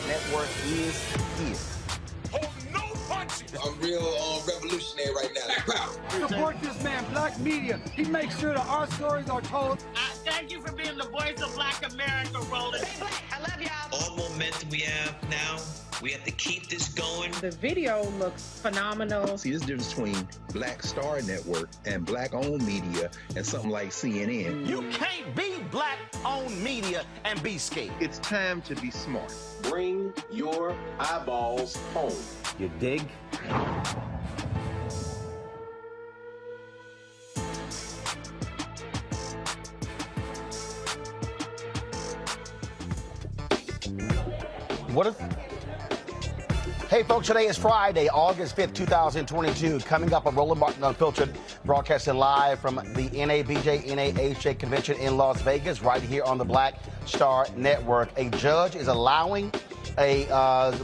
Network is this. Hold no punches. I'm real revolutionary right now. Support this man, Black Media. He makes sure that our stories are told. I Thank you for being the voice of Black America, Roland. Stay black. I love y'all. All momentum we have now, we have to keep this going. The video looks phenomenal. See, this difference between Black Star Network and Black-owned media and something like CNN. You can't be Black-owned media and be scared. It's time to be smart. Bring your eyeballs home. You dig? Hey folks, today is Friday, August 5th, 2022. Coming up on Roland Martin Unfiltered, broadcasting live from the NABJ-NAHJ convention in Las Vegas, right here on the Black Star Network. A judge is allowing a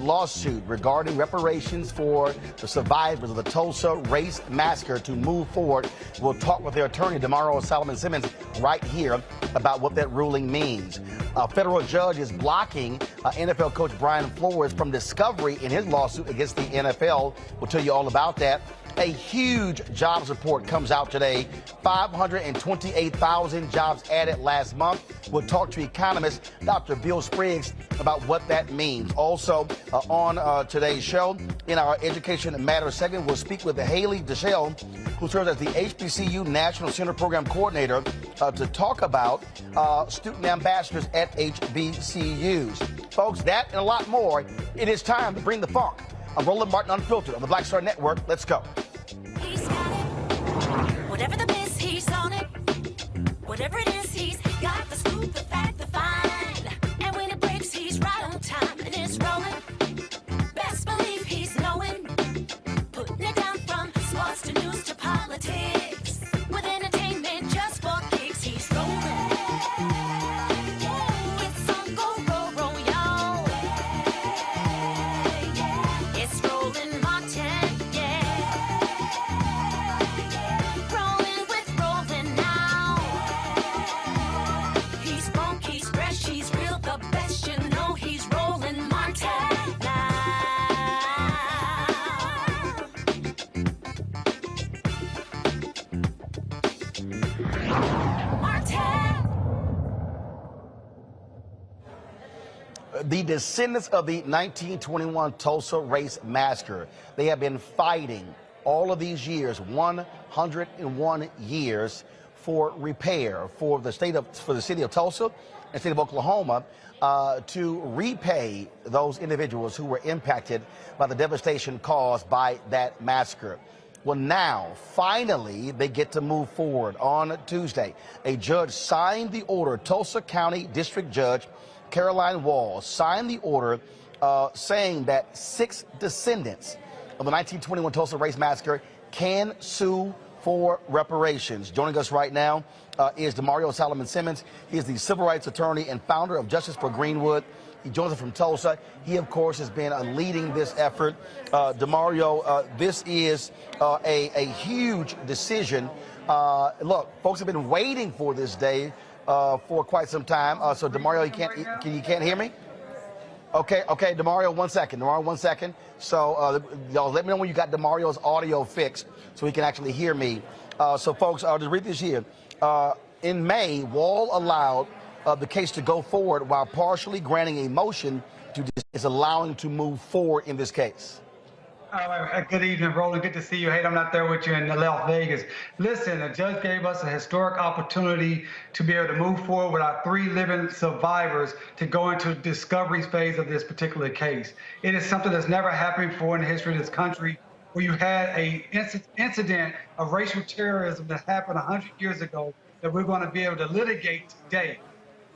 lawsuit regarding reparations for the survivors of the Tulsa Race Massacre to move forward. We'll talk with their attorney, Damario Solomon Simmons, right here about what that ruling means. A federal judge is blocking NFL coach Brian Flores from discovery in his lawsuit against the NFL. We'll tell you all about that. A huge jobs report comes out today. 528,000 jobs added last month. We'll talk to economist Dr. Bill Spriggs about what that means. Also, on today's show, in our Education Matters segment, we'll speak with Hayley Dashiell, who serves as the HBCU National Center Program Coordinator, to talk about student ambassadors at HBCUs. Folks, that and a lot more. It is time to bring the funk. I'm Roland Martin Unfiltered on the Black Star Network. Let's go. He's got it. Whatever the miss, he's on it. Whatever it is, he's got the scoop, the fact, the find. And when it breaks, he's right on time and it's rolling. Best believe he's knowing. Putting it down from sports to news to politics. With entertainment just for kicks, he's rolling. It's on go, roll, roll, y'all. It's Roland Martin, yeah. Rolling with Roland now. He's funk, he's fresh, he's real, the best, you know he's Roland Martin now. Martin. The descendants of the 1921 Tulsa Race Massacre, they have been fighting all of these years, 101 years, for repair for the city of Tulsa and state of Oklahoma, to repay those individuals who were impacted by the devastation caused by that massacre. Well, now, finally, they get to move forward. On Tuesday, a judge signed the order. Tulsa County District Judge Caroline Walls signed the order saying that 6 descendants of the 1921 Tulsa Race Massacre can sue for reparations. Joining us right now is Damario Solomon Simmons. He is the civil rights attorney and founder of Justice for Greenwood. He joins us from Tulsa. He, of course, has been leading this effort. Damario, this is a huge decision. Look, folks have been waiting for this day for quite some time. So, Damario, you can't hear me? Okay, Damario, 1 second. Damario, 1 second. So, y'all let me know when you got Damario's audio fixed so he can actually hear me. So, folks, I'll just read this here. In May, Wall allowed the case to go forward while partially granting a motion is allowing to move forward in this case. Good evening, Roland. Good to see you. Hey, I'm not there with you in Las Vegas. Listen, the judge gave us a historic opportunity to be able to move forward with our 3 living survivors to go into the discovery phase of this particular case. It is something that's never happened before in the history of this country, where you had a incident of racial terrorism that happened 100 years ago that we're going to be able to litigate today.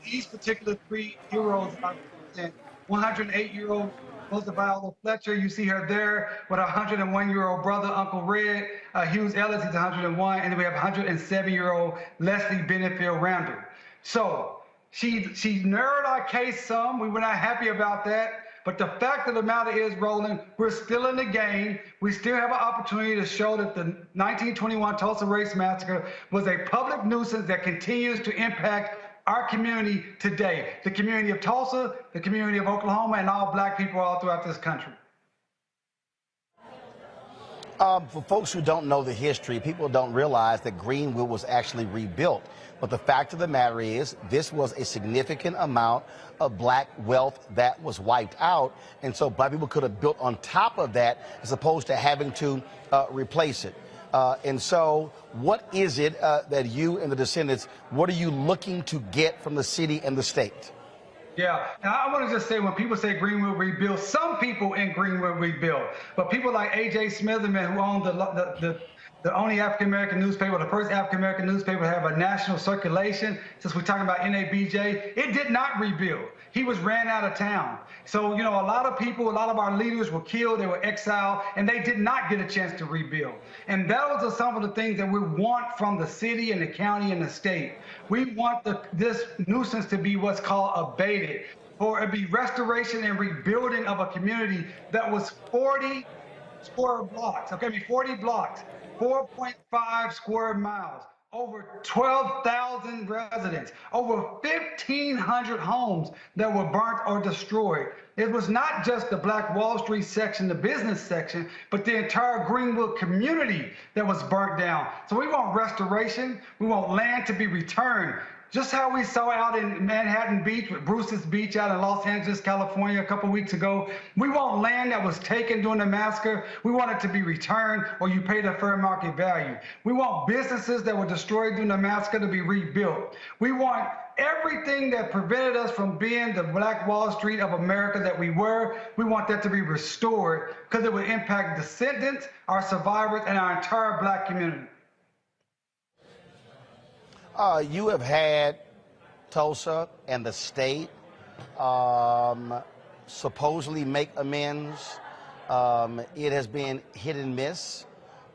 These particular 3 heroes are 108-year-old Rosa Viola Fletcher, you see her there with her 101-year-old brother, Uncle Red. Hughes Ellis, he's 101, and then we have 107-year-old Leslie Benefield Randall. So she narrowed our case some. We were not happy about that. But the fact of the matter is, Roland, we're still in the game. We still have an opportunity to show that the 1921 Tulsa Race Massacre was a public nuisance that continues to impact our community today, the community of Tulsa, the community of Oklahoma, and all black people all throughout this country. For folks who don't know the history, people don't realize that Greenwood was actually rebuilt. But the fact of the matter is, this was a significant amount of black wealth that was wiped out. And so black people could have built on top of that as opposed to having to replace it. And so what is it that you and the descendants, what are you looking to get from the city and the state? Yeah, and I want to just say, when people say Greenwood rebuilt, some people in Greenwood rebuilt, but people like A.J. Smitherman, who owned the only African-American newspaper, the first African-American newspaper to have a national circulation, since we're talking about NABJ, it did not rebuild. He was ran out of town. So, you know, a lot of people, a lot of our leaders were killed, they were exiled, and they did not get a chance to rebuild. And those are some of the things that we want from the city and the county and the state. We want this nuisance to be what's called abated, or it be restoration and rebuilding of a community that was 40 square blocks, 40 blocks, 4.5 square miles, over 12,000 residents, over 1,500 homes that were burnt or destroyed. It was not just the Black Wall Street section, the business section, but the entire Greenwood community that was burnt down. So we want restoration. We want land to be returned. Just how we saw out in Manhattan Beach with Bruce's Beach out in Los Angeles, California a couple weeks ago. We want land that was taken during the massacre. We want it to be returned, or you pay the fair market value. We want businesses that were destroyed during the massacre to be rebuilt. We want everything that prevented us from being the Black Wall Street of America that we were. We want that to be restored, because it would impact descendants, our survivors, and our entire black community. You have had Tulsa and the state supposedly make amends. It has been hit and miss.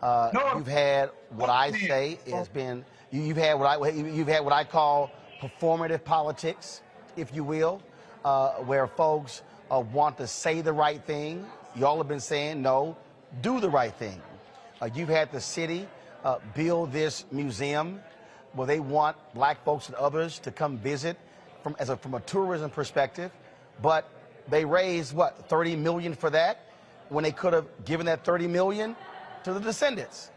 You've had what I say has been, you've had what I call performative politics, if you will, where folks want to say the right thing. Y'all have been saying, no, do the right thing. You've had the city build this museum where they want black folks and others to come visit from a tourism perspective, but they raised, what, $30 million for that, when they could have given that $30 million to the descendants.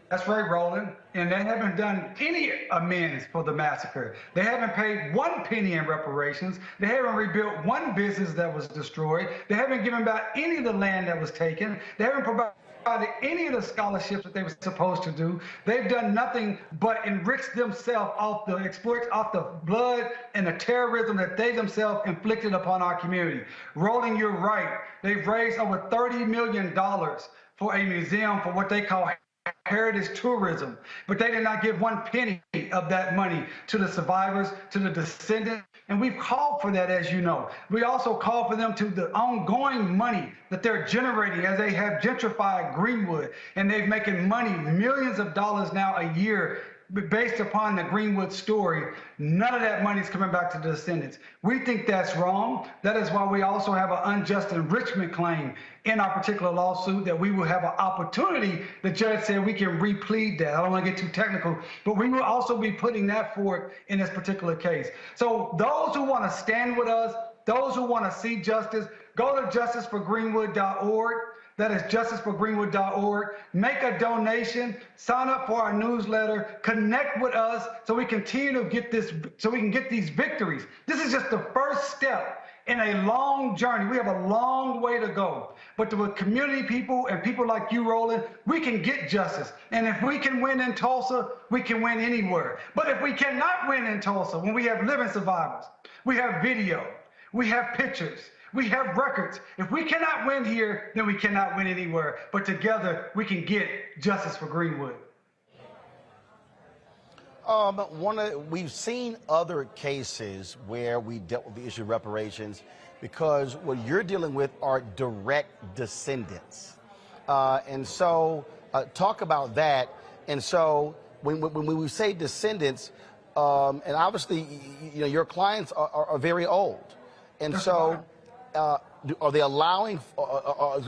That's right, Roland. And they haven't done any amends for the massacre. They haven't paid one penny in reparations. They haven't rebuilt one business that was destroyed. They haven't given back any of the land that was taken. They haven't provided any of the scholarships that they were supposed to do. They've done nothing but enrich themselves off the exploits, off the blood and the terrorism that they themselves inflicted upon our community. Roland, you're right. They've raised over $30 million for a museum for what they call heritage tourism, but they did not give one penny of that money to the survivors, to the descendants, and we've called for that, as you know. We also call for them to the ongoing money that they're generating as they have gentrified Greenwood, and they're making money, millions of dollars now a year, based upon the Greenwood story. None of that money is coming back to the descendants. We think that's wrong. That is why we also have an unjust enrichment claim in our particular lawsuit, that we will have an opportunity. The judge said we can replead that. I don't want to get too technical, but we will also be putting that forward in this particular case. So those who want to stand with us, those who want to see justice, go to justiceforgreenwood.org. That is justiceforgreenwood.org. Make a donation, sign up for our newsletter, connect with us so we continue to get this, so we can get these victories. This is just the first step in a long journey. We have a long way to go. But with community people and people like you, Roland, we can get justice. And if we can win in Tulsa, we can win anywhere. But if we cannot win in Tulsa, when we have living survivors, we have video, we have pictures, we have records. If we cannot win here, then we cannot win anywhere. But together, we can get justice for Greenwood. We've seen other cases where we dealt with the issue of reparations, because what you're dealing with are direct descendants. And so talk about that. And so when we say descendants, and obviously, you know, your clients are very old. And so are they allowing,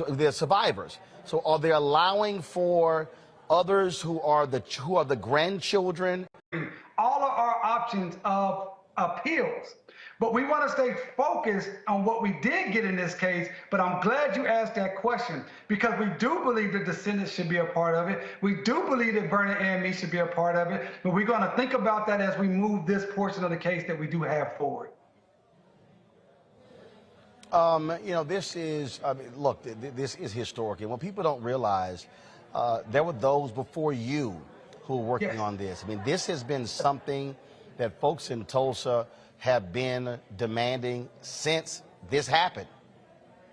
they're survivors, so are they allowing for others who are the grandchildren? All of our options of appeals, But we want to stay focused on what we did get in this case. But I'm glad you asked that question, because we do believe the descendants should be a part of it. We do believe that Vernon AME should be a part of it. But we're going to think about that as we move this portion of the case that we do have forward. You know, this is, I mean, look, this is historic. And what people don't realize, there were those before you who were working on this. I mean, this has been something that folks in Tulsa have been demanding since this happened.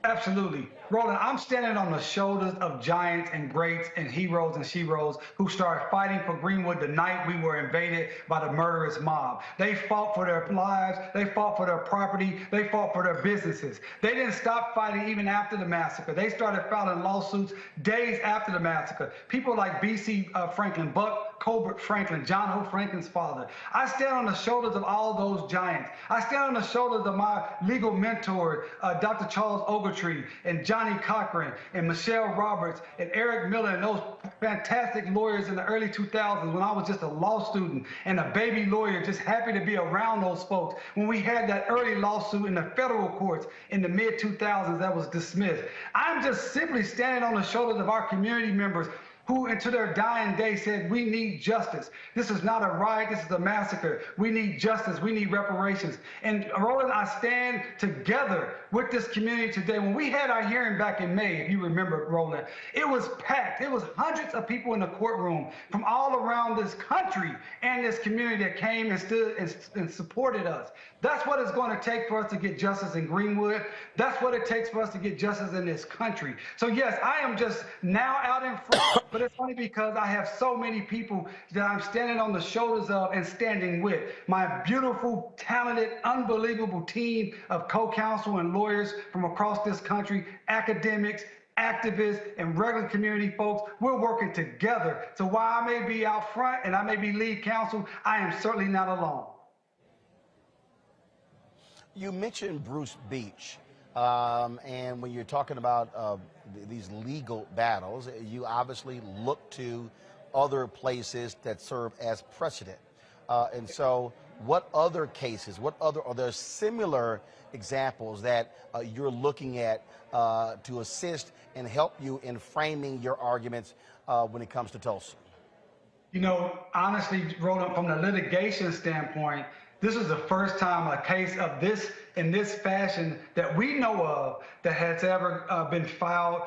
Absolutely. Roland, I'm standing on the shoulders of giants and greats and heroes and sheroes who started fighting for Greenwood the night we were invaded by the murderous mob. They fought for their lives, they fought for their property, they fought for their businesses. They didn't stop fighting even after the massacre. They started filing lawsuits days after the massacre. People like B.C. Franklin, Buck Colbert Franklin, John Hope Franklin's father. I stand on the shoulders of all those giants. I stand on the shoulders of my legal mentor, Dr. Charles Ogletree, and Johnny Cochran, and Michelle Roberts, and Eric Miller, and those fantastic lawyers in the early 2000s when I was just a law student and a baby lawyer, just happy to be around those folks. When we had that early lawsuit in the federal courts in the mid-2000s that was dismissed. I'm just simply standing on the shoulders of our community members who, into their dying day, said, we need justice. This is not a riot, this is a massacre. We need justice, we need reparations. And Roland, I stand together with this community today. When we had our hearing back in May, if you remember, Roland, it was packed. It was hundreds of people in the courtroom from all around this country and this community that came and stood and supported us. That's what it's going to take for us to get justice in Greenwood. That's what it takes for us to get justice in this country. So yes, I am just now out in front, but it's funny because I have so many people that I'm standing on the shoulders of and standing with. My beautiful, talented, unbelievable team of co-counsel and lawyers from across this country, academics, activists, and regular community folks. We're working together. So while I may be out front and I may be lead counsel, I am certainly not alone. You mentioned Bruce Beach, and when you're talking about these legal battles, you obviously look to other places that serve as precedent. And so what other cases, are there similar examples that you're looking at to assist and help you in framing your arguments when it comes to Tulsa? You know, honestly, Roland, from the litigation standpoint, this is the first time a case of this in this fashion that we know of that has ever been filed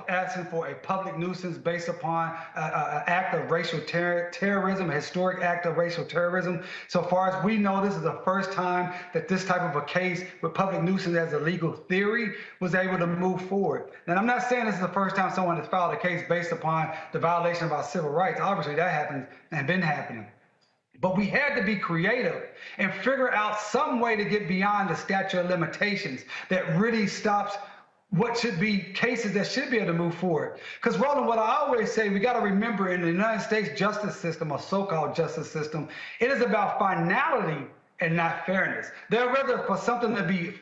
asking for a public nuisance based upon an act of racial terrorism, a historic act of racial terrorism. So far as we know, this is the first time that this type of a case with public nuisance as a legal theory was able to move forward. And I'm not saying this is the first time someone has filed a case based upon the violation of our civil rights. Obviously that happens and been happening. But we had to be creative and figure out some way to get beyond the statute of limitations that really stops what should be cases that should be able to move forward. Because, Roland, what I always say, we got to remember in the United States justice system, or so-called justice system, it is about finality and not fairness. They're rather for something to be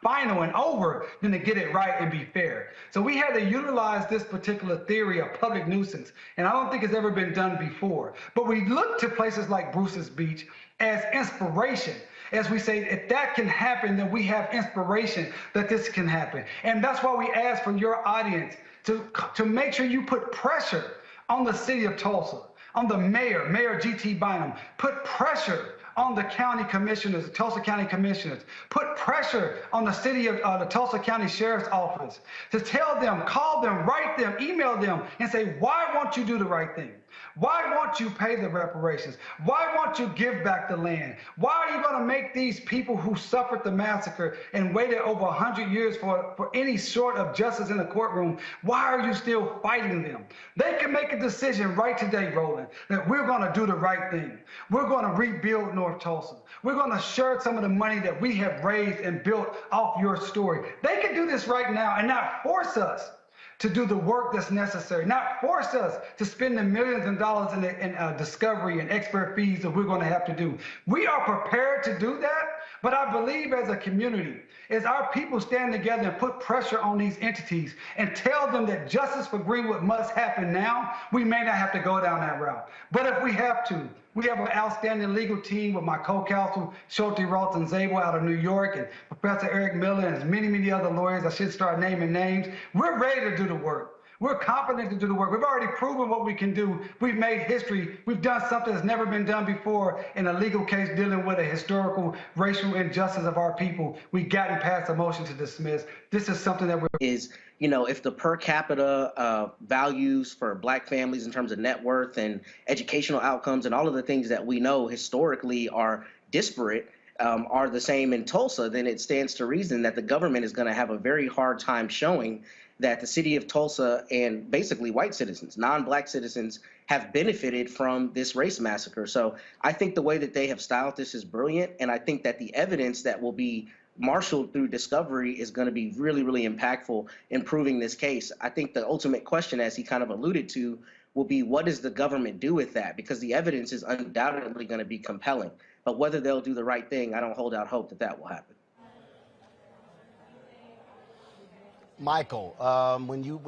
final and over than to get it right and be fair. So we had to utilize this particular theory of public nuisance, and I don't think it's ever been done before. But we look to places like Bruce's Beach as inspiration. As we say, if that can happen, then we have inspiration that this can happen. And that's why we ask for your audience to make sure you put pressure on the city of Tulsa, on the mayor, Mayor G.T. Bynum, put pressure on the county commissioners, the Tulsa County commissioners, put pressure on the city of the Tulsa County Sheriff's Office to tell them, call them, write them, email them, and say, why won't you do the right thing? Why won't you pay the reparations? Why won't you give back the land? Why are you going to make these people who suffered the massacre and waited over 100 years for any sort of justice in the courtroom, why are you still fighting them? They can make a decision right today, Roland, that we're going to do the right thing. We're going to rebuild North Tulsa. We're going to share some of the money that we have raised and built off your story. They can do this right now and not force us to do the work that's necessary, not force us to spend the millions of dollars in discovery and expert fees that we're going to have to do. We are prepared to do that, but I believe as a community, as our people stand together and put pressure on these entities and tell them that justice for Greenwood must happen now, we may not have to go down that route. But if we have to, We have an outstanding legal team with my co-counsel, Sidney Ross and Zabel out of New York, and Professor Eric Miller and many, many other lawyers. I should start naming names. We're ready to do the work. We're confident to do the work. We've already proven what we can do. We've made history. We've done something that's never been done before in a legal case dealing with a historical racial injustice of our people. We've gotten past a motion to dismiss. This is something that we're... If the per capita values for Black families in terms of net worth and educational outcomes and all of the things that we know historically are disparate are the same in Tulsa, then it stands to reason that the government is going to have a very hard time showing that the city of Tulsa and basically white citizens, non-Black citizens, have benefited from this race massacre. So I think the way that they have styled this is brilliant, and I think that the evidence that will be marshaled through discovery is going to be really, really impactful in proving this case. I think the ultimate question, as he kind of alluded to, will be what does the government do with that? Because the evidence is undoubtedly going to be compelling. But whether they'll do the right thing, I don't hold out hope that that will happen. Michael, when you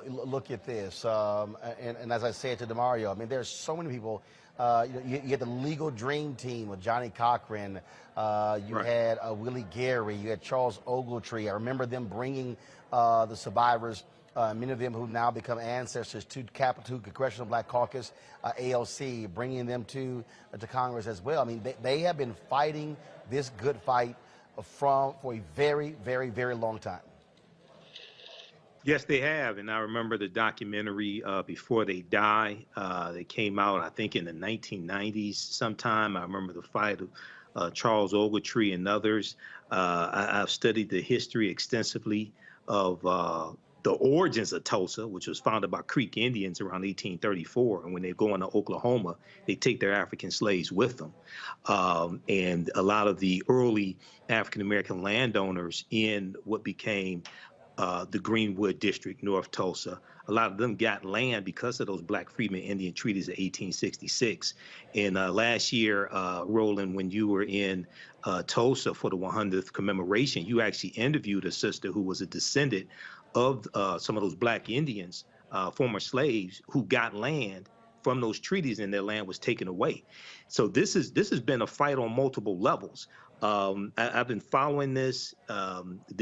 look at this, and as I said to Damario, I mean, there's so many people. You had the legal dream team with Johnny Cochran. You had Willie Gary. You had Charles Ogletree. I remember them bringing the survivors, many of them who now become ancestors, to Capitol Congressional Black Caucus, ALC, bringing them to Congress as well. I mean, they have been fighting this good fight for a very, very, very long time. Yes, they have. And I remember the documentary, Before They Die, that came out, I think, in the 1990s sometime. I remember the fight of Charles Ogletree and others. I've studied the history extensively of the origins of Tulsa, which was founded by Creek Indians around 1834. And when they go into Oklahoma, they take their African slaves with them. And a lot of the early African-American landowners in what became the Greenwood District, North Tulsa. A lot of them got land because of those Black Freedmen Indian treaties of 1866. And last year, Roland, when you were in Tulsa for the 100th commemoration, you actually interviewed a sister who was a descendant of some of those Black Indians, former slaves, who got land from those treaties and their land was taken away. So this has been a fight on multiple levels. I've been following this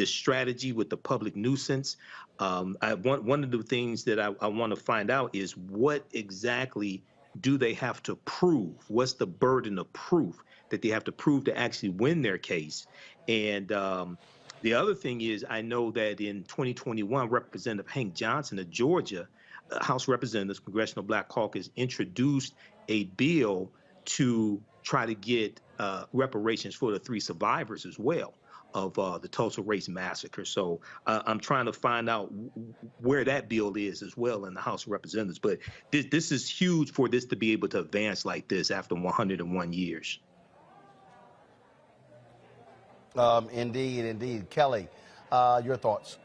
strategy with the public nuisance. One of the things that I want to find out is what exactly do they have to prove? What's the burden of proof that they have to prove to actually win their case? And the other thing is, I know that in 2021, Representative Hank Johnson of Georgia, House Representatives, Congressional Black Caucus, introduced a bill to try to get reparations for the 3 survivors as well of the Tulsa Race Massacre. So I'm trying to find out where that bill is as well in the House of Representatives. But this is huge for this to be able to advance like this after 101 years. Indeed. Kelly, your thoughts?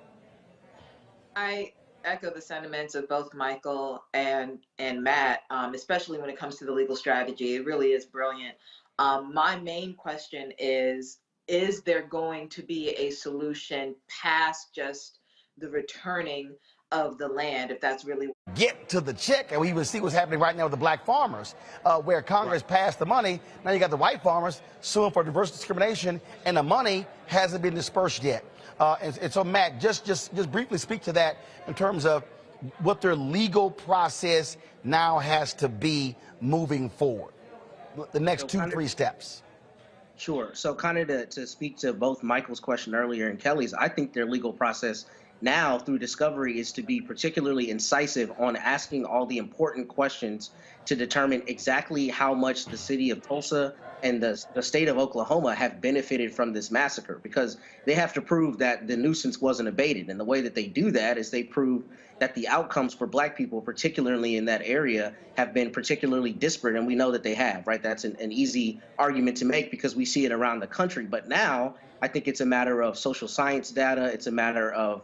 I echo the sentiments of both Michael and Matt, especially when it comes to the legal strategy. It really is brilliant. My main question is there going to be a solution past just the returning of the land, if that's really... Get to the check, and we even see what's happening right now with the Black farmers, where Congress passed the money. Now you got the white farmers suing for diverse discrimination, and the money hasn't been dispersed yet. And so, Matt, just briefly speak to that in terms of what their legal process now has to be moving forward. The next 2-3 steps. Sure. So kind of to speak to both Michael's question earlier and Kelly's, I think their legal process now through discovery is to be particularly incisive on asking all the important questions to determine exactly how much the city of Tulsa and the state of Oklahoma have benefited from this massacre, because they have to prove that the nuisance wasn't abated. And the way that they do that is they prove that the outcomes for Black people, particularly in that area, have been particularly disparate, and we know that they have, right? That's an easy argument to make because we see it around the country. But now I think it's a matter of social science data. It's a matter of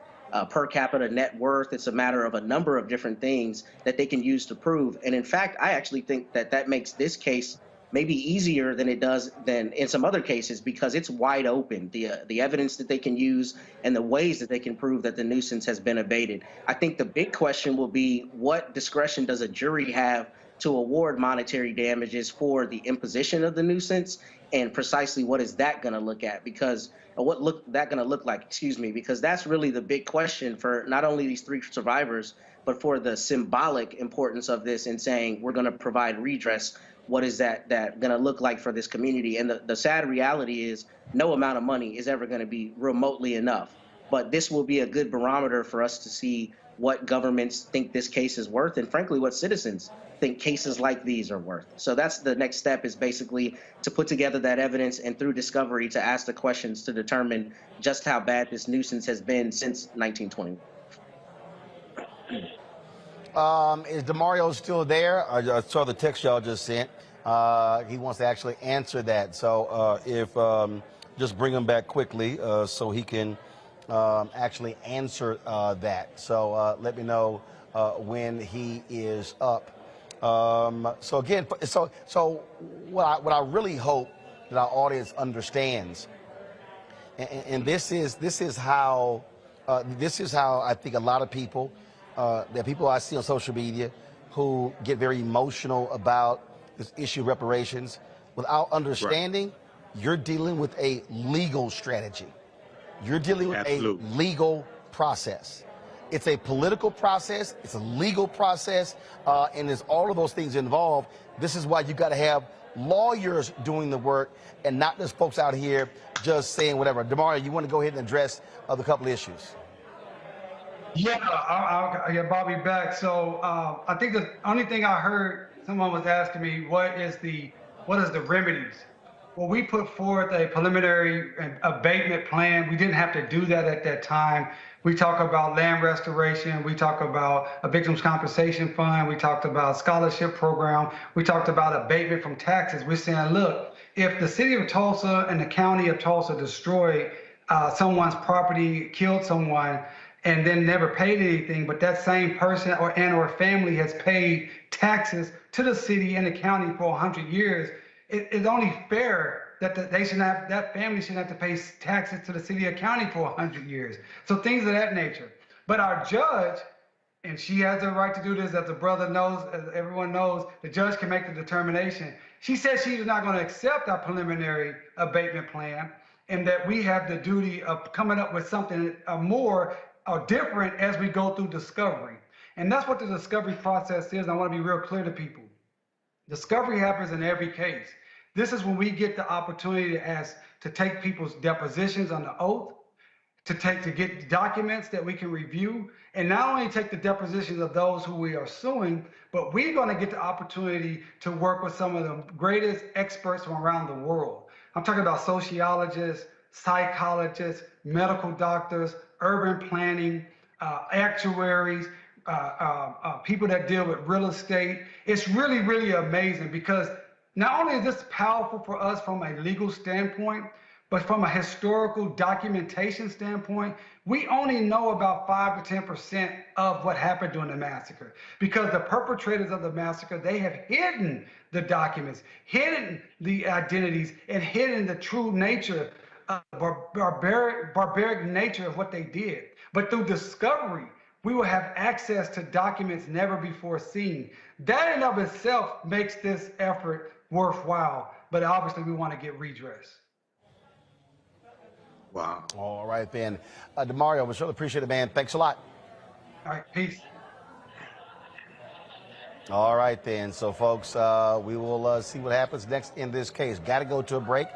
per capita net worth. It's a matter of a number of different things that they can use to prove. And in fact, I actually think that makes this case maybe easier than it does than in some other cases, because it's wide open, the evidence that they can use and the ways that they can prove that the nuisance has been abated. I think the big question will be, what discretion does a jury have to award monetary damages for the imposition of the nuisance, and precisely what is that going to look at, because that going to look like, because that's really the big question for not only these 3 survivors, but for the symbolic importance of this in saying we're going to provide redress. What is that going to look like for this community? And the sad reality is no amount of money is ever going to be remotely enough. But this will be a good barometer for us to see what governments think this case is worth, and frankly, what citizens think cases like these are worth. So that's the next step, is basically to put together that evidence and through discovery to ask the questions to determine just how bad this nuisance has been since 1921. Is Damario still there? I saw the text y'all just sent. He wants to actually answer that. So if just bring him back quickly so he can actually answer that. So let me know when he is up. So again, so what I really hope that our audience understands, and this is how I think a lot of people, the people I see on social media who get very emotional about this issue of reparations, without understanding, you're dealing with a legal strategy. You're dealing with a legal process. It's a political process, it's a legal process, and there's all of those things involved. This is why you got to have lawyers doing the work and not just folks out here just saying whatever. Damario, you want to go ahead and address the couple issues? Yeah, I'll get Bobby back. So I think the only thing I heard, someone was asking me, what is the remedies? Well, we put forth a preliminary abatement plan. We didn't have to do that at that time. We talk about land restoration. We talk about a victims compensation fund. We talked about scholarship program. We talked about abatement from taxes. We're saying, look, if the city of Tulsa and the county of Tulsa destroyed someone's property, killed someone, and then never paid anything, but that same person or family has paid taxes to the city and the county for 100 years, it's only fair that that family shouldn't have to pay taxes to the city or county for 100 years. So things of that nature. But our judge, and she has the right to do this, as the brother knows, as everyone knows, the judge can make the determination. She said she's not going to accept our preliminary abatement plan, and that we have the duty of coming up with something more or different as we go through discovery. And that's what the discovery process is. I want to be real clear to people. Discovery happens in every case. This is when we get the opportunity to take people's depositions on the oath, to get documents that we can review, and not only take the depositions of those who we are suing, but we're going to get the opportunity to work with some of the greatest experts from around the world. I'm talking about sociologists, psychologists, medical doctors, urban planning, actuaries, people that deal with real estate. It's really, really amazing, because not only is this powerful for us from a legal standpoint, but from a historical documentation standpoint, we only know about 5 to 10% of what happened during the massacre, because the perpetrators of the massacre, they have hidden the documents, hidden the identities, and hidden the true nature, barbaric nature of what they did. But through discovery, we will have access to documents never before seen. That in and of itself makes this effort worthwhile, but obviously we want to get redress. Wow. All right, then. Damario, we sure appreciate it, man. Thanks a lot. All right, peace. All right, then. So, folks, we will see what happens next in this case. Got to go to a break.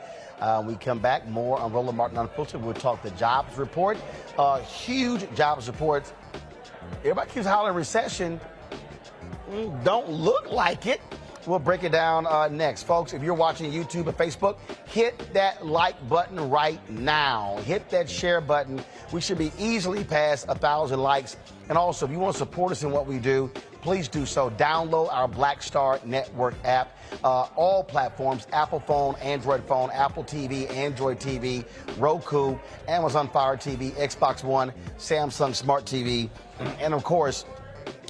We come back, more on Roland Martin Unfiltered. We'll talk the jobs report. Huge jobs reports. Everybody keeps hollering recession. Don't look like it. We'll break it down next. Folks, if you're watching YouTube and Facebook, hit that like button right now. Hit that share button. We should be easily past 1,000 likes. And also, if you want to support us in what we do, please do so. Download our Black Star Network app. All platforms, Apple phone, Android phone, Apple TV, Android TV, Roku, Amazon Fire TV, Xbox One, Samsung Smart TV, and of course,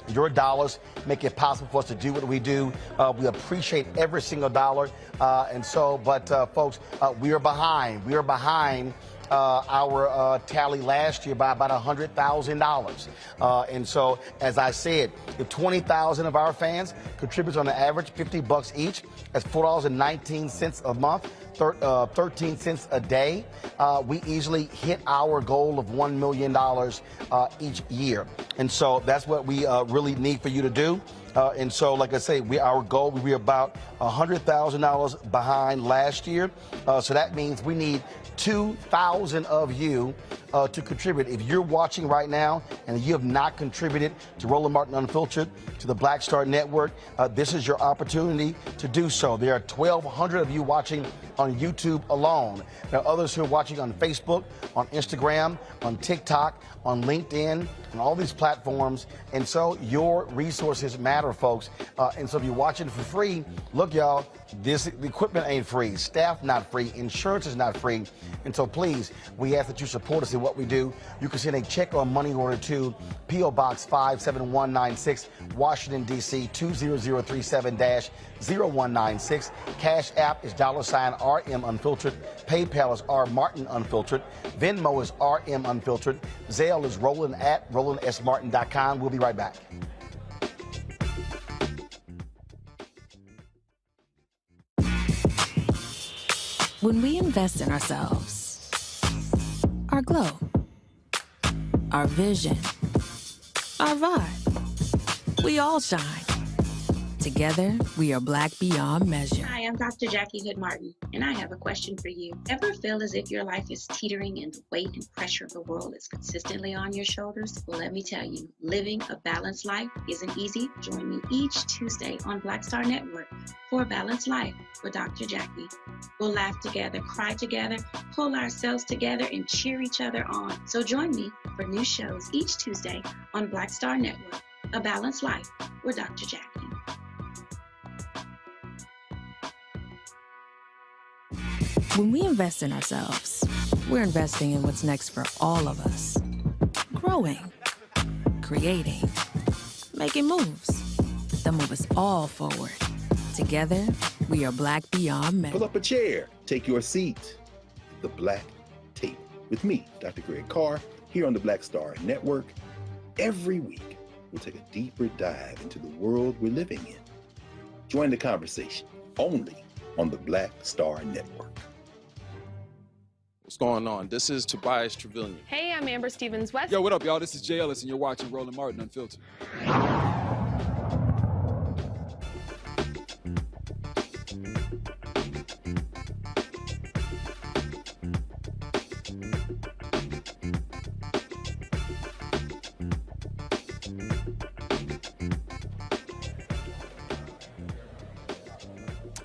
your dollars make it possible for us to do what we do. We appreciate every single dollar. Folks, we are behind. We are behind our tally last year by about $100,000. And so, as I said, if 20,000 of our fans contributes on an average $50 each, that's $4.19 a month, 13 cents a day, we easily hit our goal of $1 million each year. And so that's what we really need for you to do. And so, like I say, our goal, we're about $100,000 behind last year. So that means we need 2,000 of you to contribute. If you're watching right now and you have not contributed to Roland Martin Unfiltered, to the Black Star Network, this is your opportunity to do so. There are 1,200 of you watching on YouTube alone. There are others who are watching on Facebook, on Instagram, on TikTok, on LinkedIn, and all these platforms. And so your resources matter, folks. And so if you're watching for free, look, y'all, the equipment ain't free. Staff not free. Insurance is not free. And so please, we ask that you support us in what we do. You can send a check or money order to P.O. Box 57196, Washington, D.C. 20037-0196. Cash App is $RM Unfiltered. PayPal is R Martin Unfiltered. Venmo is RM Unfiltered. Zelle is Roland at RolandSMartin.com. We'll be right back. When we invest in ourselves, our glow, our vision, our vibe, we all shine. Together, we are Black beyond measure. Hi, I'm Dr. Jackie Hood Martin, and I have a question for you. Ever feel as if your life is teetering and the weight and pressure of the world is consistently on your shoulders? Well, let me tell you, living a balanced life isn't easy. Join me each Tuesday on Black Star Network for A Balanced Life with Dr. Jackie. We'll laugh together, cry together, pull ourselves together, and cheer each other on. So join me for new shows each Tuesday on Black Star Network, A Balanced Life with Dr. Jackie. When we invest in ourselves, we're investing in what's next for all of us. Growing, creating, making moves that move us all forward. Together, we are Black beyond measure. Pull up a chair, take your seat. The Black Tape with me, Dr. Greg Carr, here on the Black Star Network. Every week, we'll take a deeper dive into the world we're living in. Join the conversation only on the Black Star Network. What's going on? This is Tobias Trevelyan. Hey, I'm Amber Stevens-West. Yo, what up, y'all? This is Jay Ellis, and you're watching Roland Martin Unfiltered.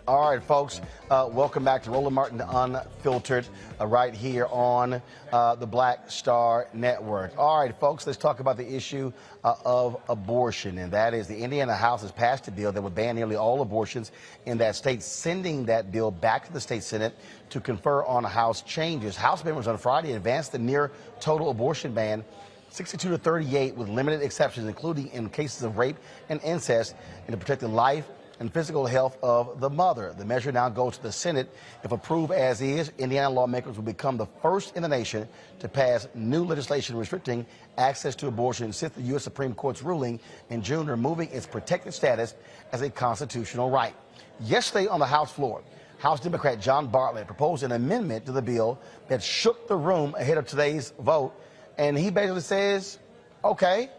All right, folks, welcome back to Roland Martin Unfiltered right here on the Black Star Network. All right, folks, let's talk about the issue of abortion, and that is the Indiana House has passed a bill that would ban nearly all abortions in that state, sending that bill back to the state Senate to confer on House changes. House members on Friday advanced the near total abortion ban 62 to 38 with limited exceptions, including in cases of rape and incest, and to protect the life and physical health of the mother. The measure now goes to the Senate. If approved as is, Indiana lawmakers will become the first in the nation to pass new legislation restricting access to abortion since the U.S. Supreme Court's ruling in June removing its protected status as a constitutional right. Yesterday on the House floor, House Democrat John Bartlett proposed an amendment to the bill that shook the room ahead of today's vote. And he basically says, okay,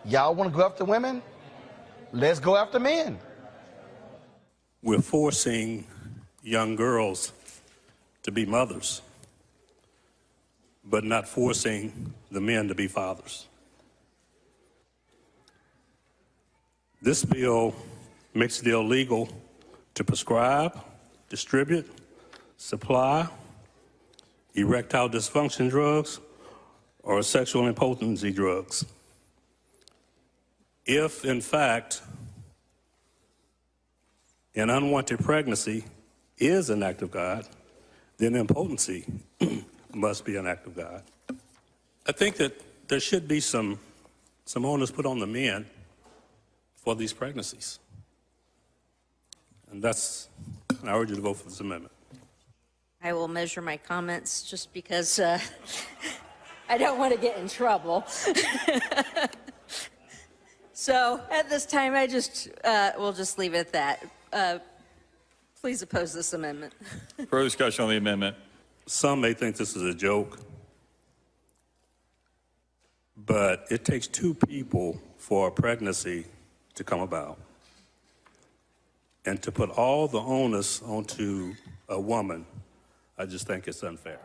y'all want to go after women? Let's go after men. We're forcing young girls to be mothers, but not forcing the men to be fathers. This bill makes it illegal to prescribe, distribute, supply erectile dysfunction drugs or sexual impotency drugs. If, in fact, an unwanted pregnancy is an act of God, then impotency must be an act of God. I think that there should be some onus put on the men for these pregnancies. And I urge you to vote for this amendment. I will measure my comments just because I don't want to get in trouble. So at this time, we'll just leave it at that. Please oppose this amendment. Further discussion on the amendment. Some may think this is a joke, but it takes two people for a pregnancy to come about. And to put all the onus onto a woman, I just think it's unfair.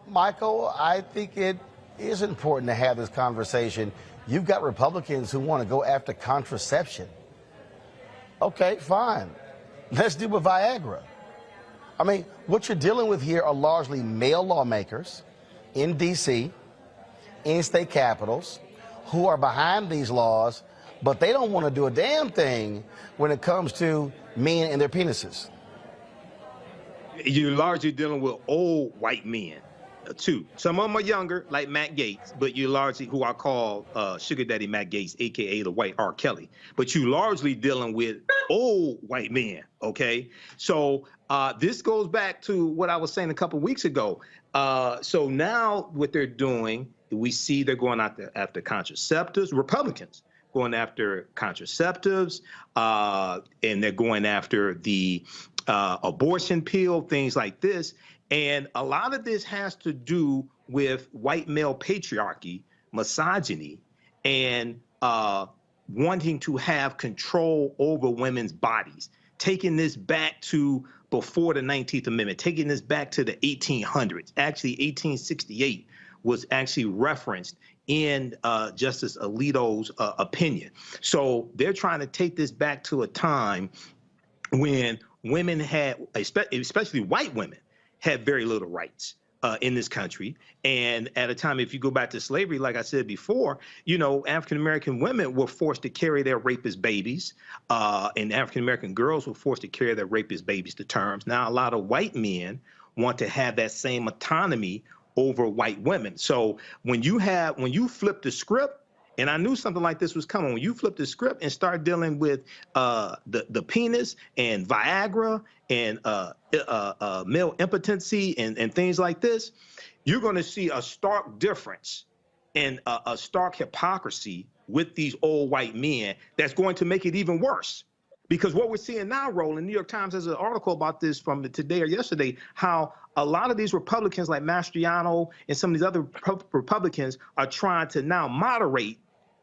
Michael, I think it is important to have this conversation. You've got Republicans who want to go after contraception. Okay, fine. Let's deal with Viagra. I mean, what you're dealing with here are largely male lawmakers in D.C., in state capitals, who are behind these laws, but they don't want to do a damn thing when it comes to men and their penises. You're largely dealing with old white men, too. Some of them are younger, like Matt Gaetz, but you largely, who I call Sugar Daddy Matt Gaetz, a.k.a. the white R. Kelly. But you largely dealing with old white men, okay? So this goes back to what I was saying a couple weeks ago. So now what they're doing, we see they're going after contraceptives, Republicans going after contraceptives, and they're going after the abortion pill, things like this. And a lot of this has to do with white male patriarchy, misogyny, and wanting to have control over women's bodies, taking this back to before the 19th Amendment, taking this back to the 1800s. Actually, 1868 was actually referenced in Justice Alito's opinion. So they're trying to take this back to a time when women had, especially white women, had very little rights in this country. And at a time, if you go back to slavery, like I said before, you know, African-American women were forced to carry their rapist babies, and African-American girls were forced to carry their rapist babies to terms. Now, a lot of white men want to have that same autonomy over white women. So when you flip the script, and I knew something like this was coming, when you flip the script and start dealing with the penis and Viagra and male impotency and things like this, you're going to see a stark difference and a stark hypocrisy with these old white men that's going to make it even worse. Because what we're seeing now, Roland, New York Times has an article about this from today or yesterday, how a lot of these Republicans like Mastriano and some of these other Republicans are trying to now moderate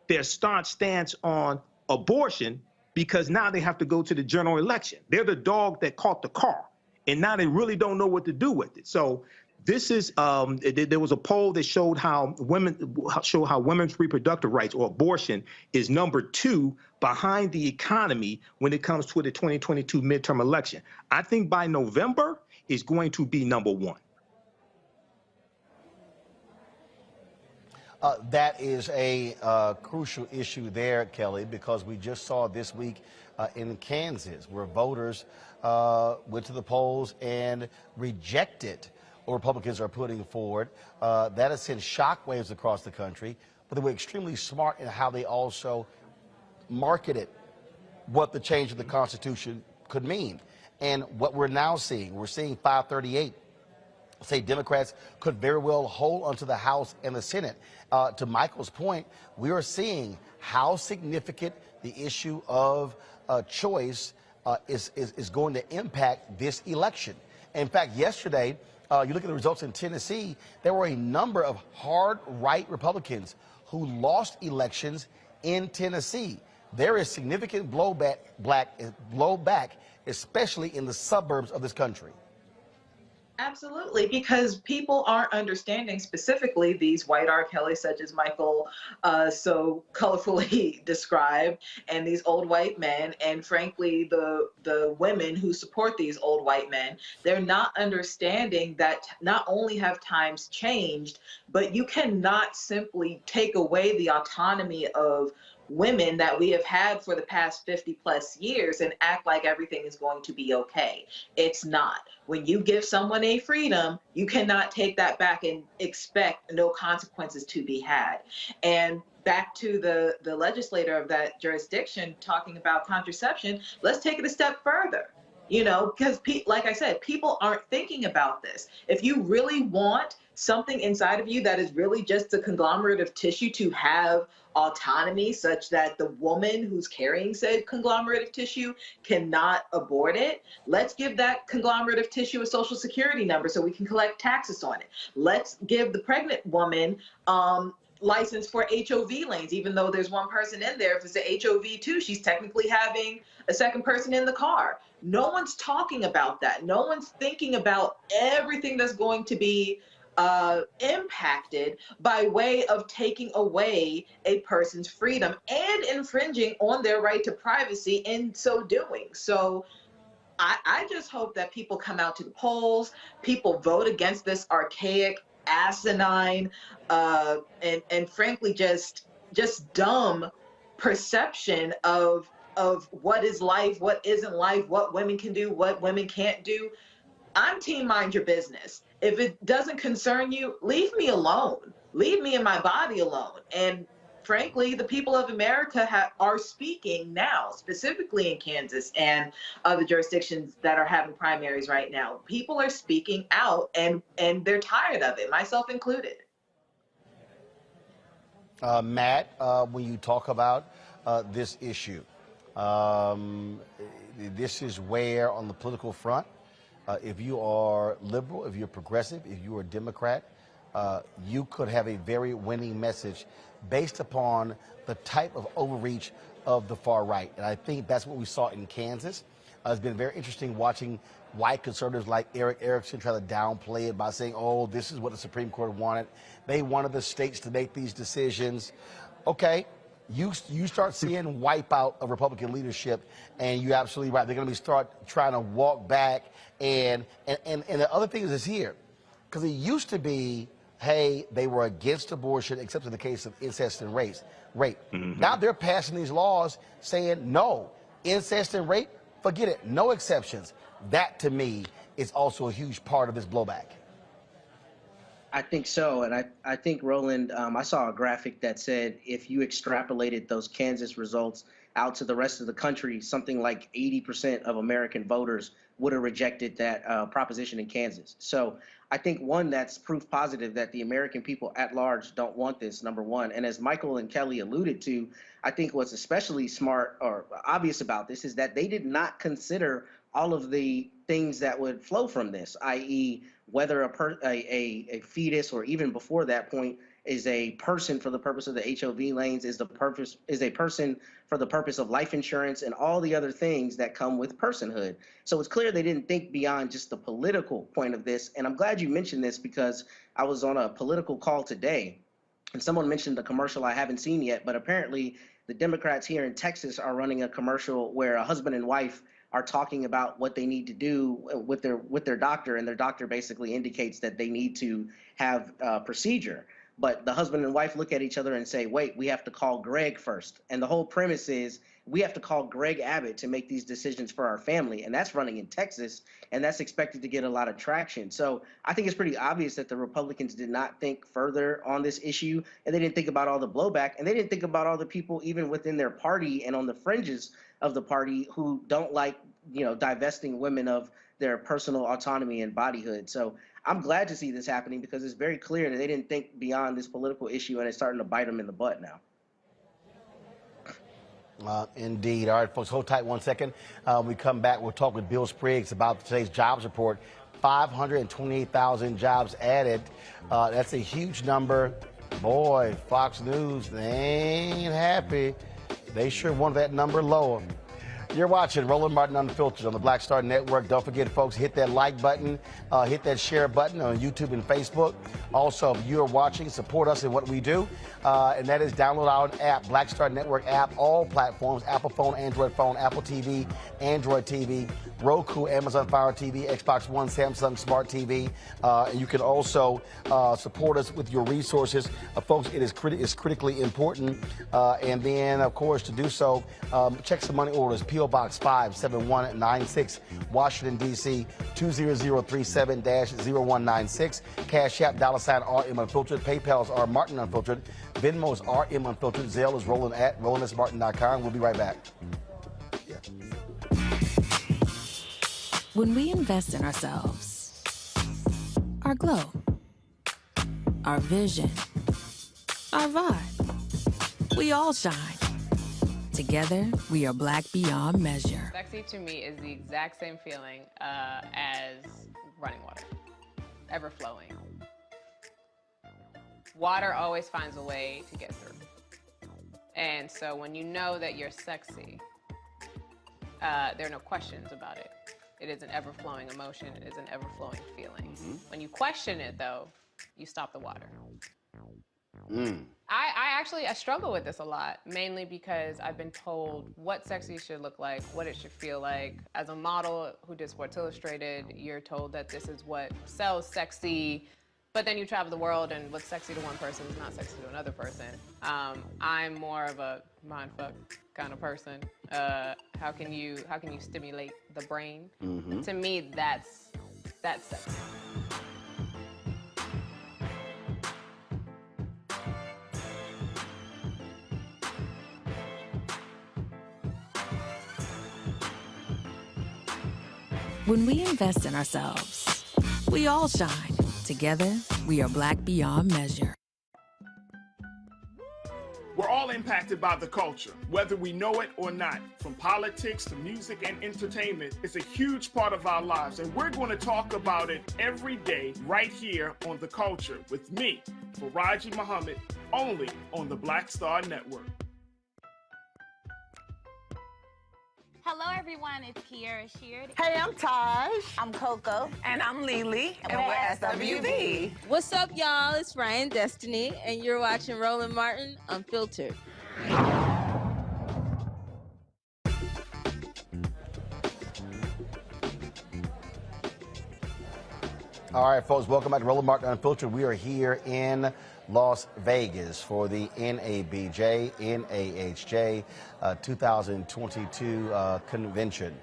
their staunch stance on abortion because now they have to go to the general election. They're the dog that caught the car, and now they really don't know what to do with it. So this is, there was a poll that showed how women's reproductive rights or abortion is #2 behind the economy when it comes to the 2022 midterm election. I think by November is going to be #1. That is a crucial issue there, Kelly, because we just saw this week in Kansas where voters went to the polls and rejected what Republicans are putting forward. That has sent shockwaves across the country, but they were extremely smart in how they also marketed what the change of the Constitution could mean. And what we're now seeing, we're seeing 538 say Democrats could very well hold onto the House and the Senate. To Michael's point, we are seeing how significant the issue of choice is going to impact this election. In fact, yesterday, you look at the results in Tennessee, there were a number of hard right Republicans who lost elections in Tennessee. There is significant blowback, especially in the suburbs of this country. Absolutely, because people aren't understanding specifically these white R. Kelly, such as Michael so colorfully described, and these old white men, and frankly, the women who support these old white men. They're not understanding that not only have times changed, but you cannot simply take away the autonomy of women that we have had for the past 50 plus years and act like everything is going to be okay. It's not. When you give someone a freedom, you cannot take that back and expect no consequences to be had. And back to the legislator of that jurisdiction talking about contraception, let's take it a step further. You know, because like I said, people aren't thinking about this. If you really want something inside of you that is really just a conglomerate of tissue to have autonomy, such that the woman who's carrying said conglomerate of tissue cannot abort it, let's give that conglomerate of tissue a social security number so we can collect taxes on it. Let's give the pregnant woman license for HOV lanes, even though there's one person in there. If it's a HOV too, she's technically having a second person in the car. No one's talking about that. No one's thinking about everything that's going to be impacted by way of taking away a person's freedom and infringing on their right to privacy in so doing. So I just hope that people come out to the polls, people vote against this archaic, asinine, and frankly just dumb perception of what is life, what isn't life, what women can do, what women can't do. I'm team mind your business. If it doesn't concern you, leave me alone. Leave me and my body alone. And frankly, the people of America are speaking now, specifically in Kansas and other jurisdictions that are having primaries right now. People are speaking out, and they're tired of it, myself included. Matt, when you talk about this issue, this is where on the political front, if you are liberal, if you're progressive, if you are Democrat, you could have a very winning message based upon the type of overreach of the far right. And I think that's what we saw in Kansas. It's been very interesting watching white conservatives like Eric Erickson try to downplay it by saying, oh, this is what the Supreme Court wanted. They wanted the states to make these decisions. Okay, you start seeing wipeout of Republican leadership, and you're absolutely right. They're going to start trying to walk back. And the other thing is here, because it used to be, hey, they were against abortion, except in the case of incest and rape. Mm-hmm. Now they're passing these laws saying, no, incest and rape, forget it, no exceptions. That, to me, is also a huge part of this blowback. I think so. And I think, Roland, I saw a graphic that said if you extrapolated those Kansas results out to the rest of the country, something like 80% of American voters would have rejected that proposition in Kansas. So I think, one, that's proof positive that the American people at large don't want this, number one. And as Michael and Kelly alluded to, I think what's especially smart or obvious about this is that they did not consider all of the things that would flow from this, i.e., whether a fetus, or even before that point, is a person for the purpose of the HOV lanes, is a person for the purpose of life insurance, and all the other things that come with personhood. So it's clear they didn't think beyond just the political point of this. And I'm glad you mentioned this, because I was on a political call today, and someone mentioned a commercial I haven't seen yet, but apparently the Democrats here in Texas are running a commercial where a husband and wife are talking about what they need to do with their doctor, and their doctor basically indicates that they need to have a procedure. But the husband and wife look at each other and say, wait, we have to call Greg first. And the whole premise is we have to call Greg Abbott to make these decisions for our family. And that's running in Texas, and that's expected to get a lot of traction. So I think it's pretty obvious that the Republicans did not think further on this issue, and they didn't think about all the blowback, and they didn't think about all the people even within their party and on the fringes of the party who don't like, divesting women of their personal autonomy and bodyhood. So I'm glad to see this happening, because it's very clear that they didn't think beyond this political issue, and it's starting to bite them in the butt now. Indeed. All right, folks, hold tight 1 second. When we come back, we'll talk with Bill Spriggs about today's jobs report. 528,000 jobs added. That's a huge number. Boy, Fox News, they ain't happy. They sure want that number lower. You're watching Roland Martin Unfiltered on the Black Star Network. Don't forget, folks, hit that like button, hit that share button on YouTube and Facebook. Also, if you are watching, support us in what we do, and that is download our app, Black Star Network app, all platforms, Apple phone, Android phone, Apple TV, Android TV, Roku, Amazon Fire TV, Xbox One, Samsung Smart TV. And you can also support us with your resources. Folks, it is critically important. And then, of course, to do so, check some money orders. P.O. Box 57196, Washington, D.C. 20037-0196. Cash App, $RM Unfiltered. PayPal's R Martin Unfiltered. Venmo's RM Unfiltered. Zelle is Roland at RolandSMartin.com. We'll be right back. When we invest in ourselves, our glow, our vision, our vibe, we all shine. Together, we are black beyond measure. Sexy to me is the exact same feeling as running water, ever flowing. Water always finds a way to get through. And so when you know that you're sexy, there are no questions about it. It is an ever-flowing emotion. It is an ever-flowing feeling. When you question it, though, you stop the water. I struggle with this a lot, mainly because I've been told what sexy should look like, what it should feel like. As a model who did Sports Illustrated, you're told that this is what sells sexy, but then you travel the world and what's sexy to one person is not sexy to another person. I'm more of a mindfuck kind of person. How can you stimulate the brain? To me, that's sexy. When we invest in ourselves, we all shine. Together, we are black beyond measure. We're all impacted by the culture, whether we know it or not. From politics to music and entertainment, it's a huge part of our lives, and we're going to talk about it every day right here on The Culture with me, Faraji Muhammad, only on the Black Star Network. Hello, everyone. It's Kiara Sheard. Hey, I'm Taj. I'm Coco. And I'm Lily. And we're SWV. What's up, y'all? It's Ryan Destiny, and you're watching Roland Martin Unfiltered. All right, folks, welcome back to Roland Martin Unfiltered. We are here in Las Vegas for the NABJ-NAHJ 2022 convention.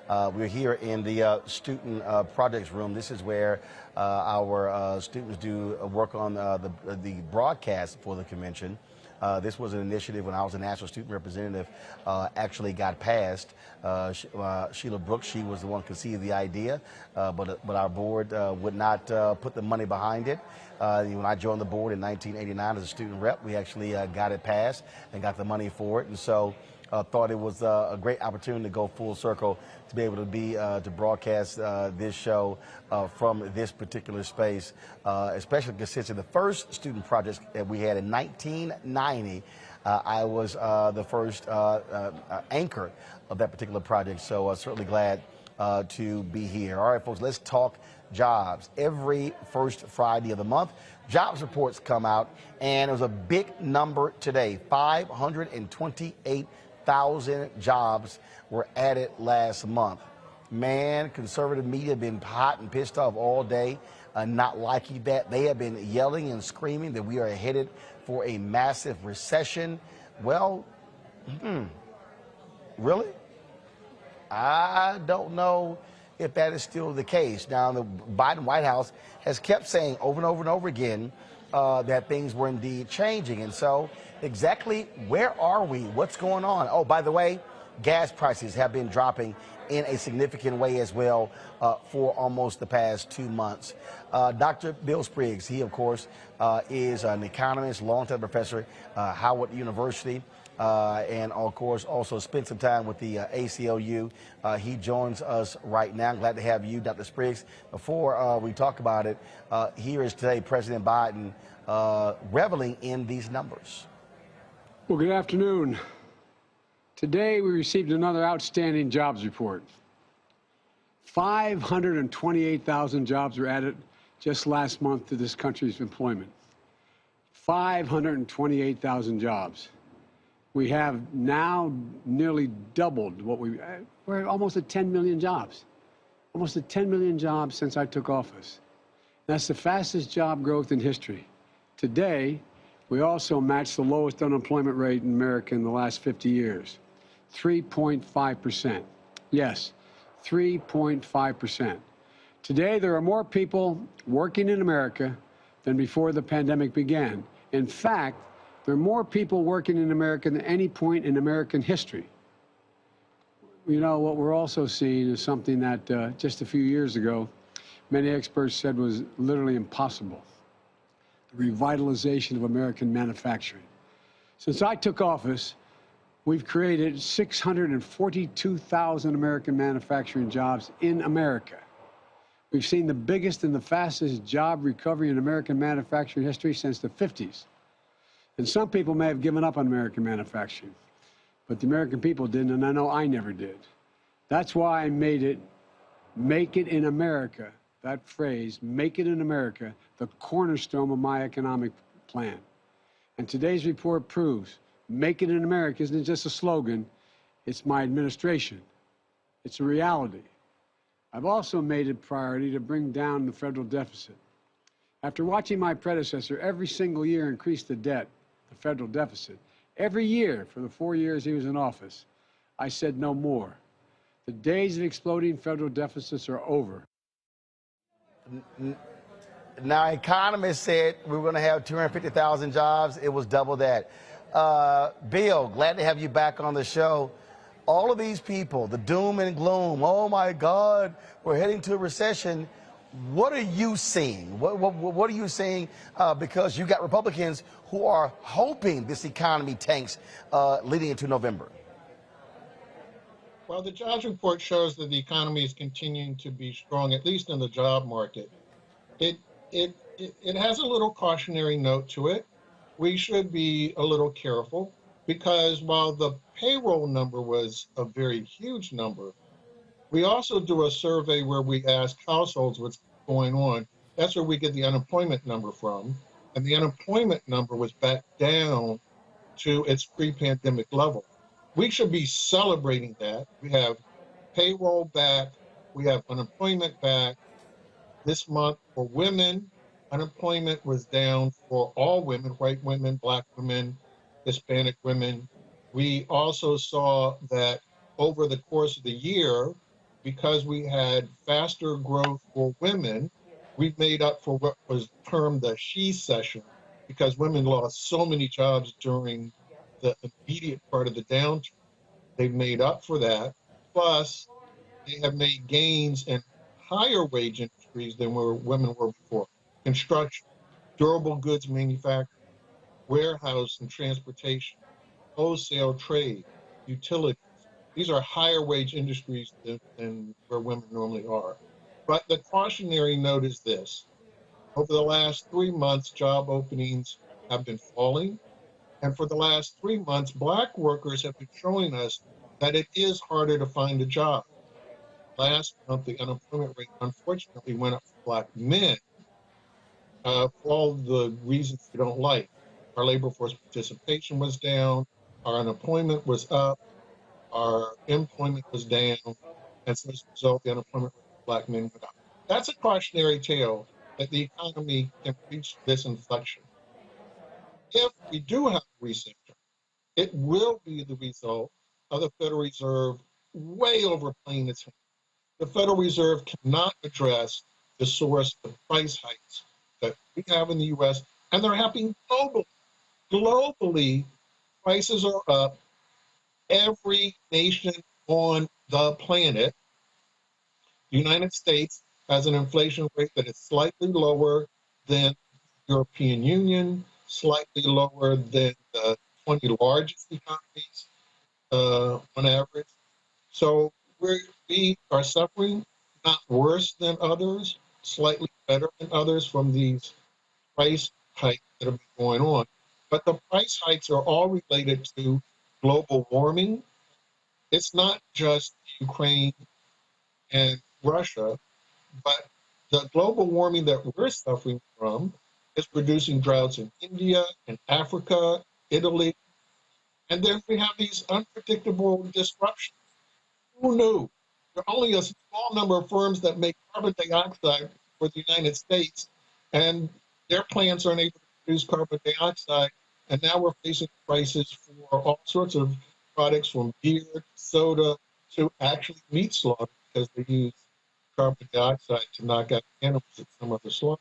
We're here in the student projects room. This is where our students do work on the broadcast for the convention. This was an initiative when I was a national student representative, actually got passed. Sheila Brooks, she was the one who conceived the idea, but our board would not put the money behind it. When I joined the board in 1989 as a student rep, we actually got it passed and got the money for it. And so thought it was a great opportunity to go full circle to be able to be to broadcast this show from this particular space, especially considering the first student project that we had in 1990. I was the first anchor of that particular project, so certainly glad to be here. All right, folks, let's talk jobs. Every first Friday of the month, jobs reports come out, and it was a big number today. 528,000 jobs were added last month. Man, conservative media have been hot and pissed off all day, not liking that. They have been yelling and screaming that we are headed for a massive recession. Well, really? I don't know if that is still the case. Now, the Biden White House has kept saying over and over and over again that things were indeed changing. And so exactly where are we? What's going on? Oh, by the way, gas prices have been dropping in a significant way as well for almost the past 2 months. Dr. Bill Spriggs, he, of course, is an economist, longtime professor at Howard University. And of course, also spent some time with the ACLU. He joins us right now. Glad to have you, Dr. Spriggs. Before we talk about it, here is today President Biden reveling in these numbers. Well, good afternoon. Today we received another outstanding jobs report. 528,000 jobs were added just last month to this country's employment. 528,000 jobs. We have now nearly doubled what we're almost at 10 million jobs. Almost at 10 million jobs since I took office. That's the fastest job growth in history. Today, we also matched the lowest unemployment rate in America in the last 50 years, 3.5%. Yes, 3.5%. Today, there are more people working in America than before the pandemic began. In fact, there are more people working in America than any point in American history. you know, what we're also seeing is something that just a few years ago, many experts said was literally impossible: the revitalization of American manufacturing. Since I took office, we've created 642,000 American manufacturing jobs in America. We've seen the biggest and the fastest job recovery in American manufacturing history since the 50s. And some people may have given up on American manufacturing, but the American people didn't, and I know I never did. That's why I made it, "Make it in America," that phrase, "Make it in America," the cornerstone of my economic plan. And today's report proves "Make it in America" isn't just a slogan, it's my administration. It's a reality. I've also made it a priority to bring down the federal deficit. After watching my predecessor every single year increase the debt, the federal deficit, every year for the 4 years he was in office, I said no more. The days of exploding federal deficits are over. Now, economists said we were going to have 250,000 jobs. It was double that. Bill, glad to have you back on the show. All of these people, the doom and gloom, oh my God, we're heading to a recession. What are you seeing? What are you seeing? Because you got Republicans who are hoping this economy tanks leading into November. Well, the jobs report shows that the economy is continuing to be strong, at least in the job market. It has a little cautionary note to it. We should be a little careful, because while the payroll number was a very huge number, we also do a survey where we ask households what's going on. That's where we get the unemployment number from. And the unemployment number was back down to its pre-pandemic level. We should be celebrating that. We have payroll back. We have unemployment back. This month for women, unemployment was down for all women, white women, black women, Hispanic women. We also saw that over the course of the year, because we had faster growth for women, we made up for what was termed the she session, because women lost so many jobs during the immediate part of the downturn. They made up for that. Plus, they have made gains in higher wage industries than where women were before. Construction, durable goods manufacturing, warehouse and transportation, wholesale trade, utilities. These are higher wage industries than where women normally are. But the cautionary note is this: over the last 3 months, job openings have been falling. And for the last 3 months, Black workers have been showing us that it is harder to find a job. Last month, the unemployment rate unfortunately went up for Black men for all the reasons we don't like. Our labor force participation was down, our unemployment was up, our employment was down, and so as a result, the unemployment rate for Black men went up. That's a cautionary tale that the economy can reach this inflection. If we do have a recession, it will be the result of the Federal Reserve way overplaying its hand. The Federal Reserve cannot address the source of price hikes that we have in the U.S., and they're happening globally. Globally, prices are up. Every nation on the planet, the United States, has an inflation rate that is slightly lower than the European Union, slightly lower than the 20 largest economies on average. So we are suffering, not worse than others, slightly better than others from these price hikes that have been going on. But the price hikes are all related to global warming. It's not just Ukraine and Russia, but the global warming that we're suffering from is producing droughts in India and Africa, Italy. And then we have these unpredictable disruptions. Who knew? There are only a small number of firms that make carbon dioxide for the United States, and their plants aren't able to produce carbon dioxide. And now we're facing prices for all sorts of products, from beer, soda, to actually meat slaughter, because they use carbon dioxide to knock out animals at some other slaughter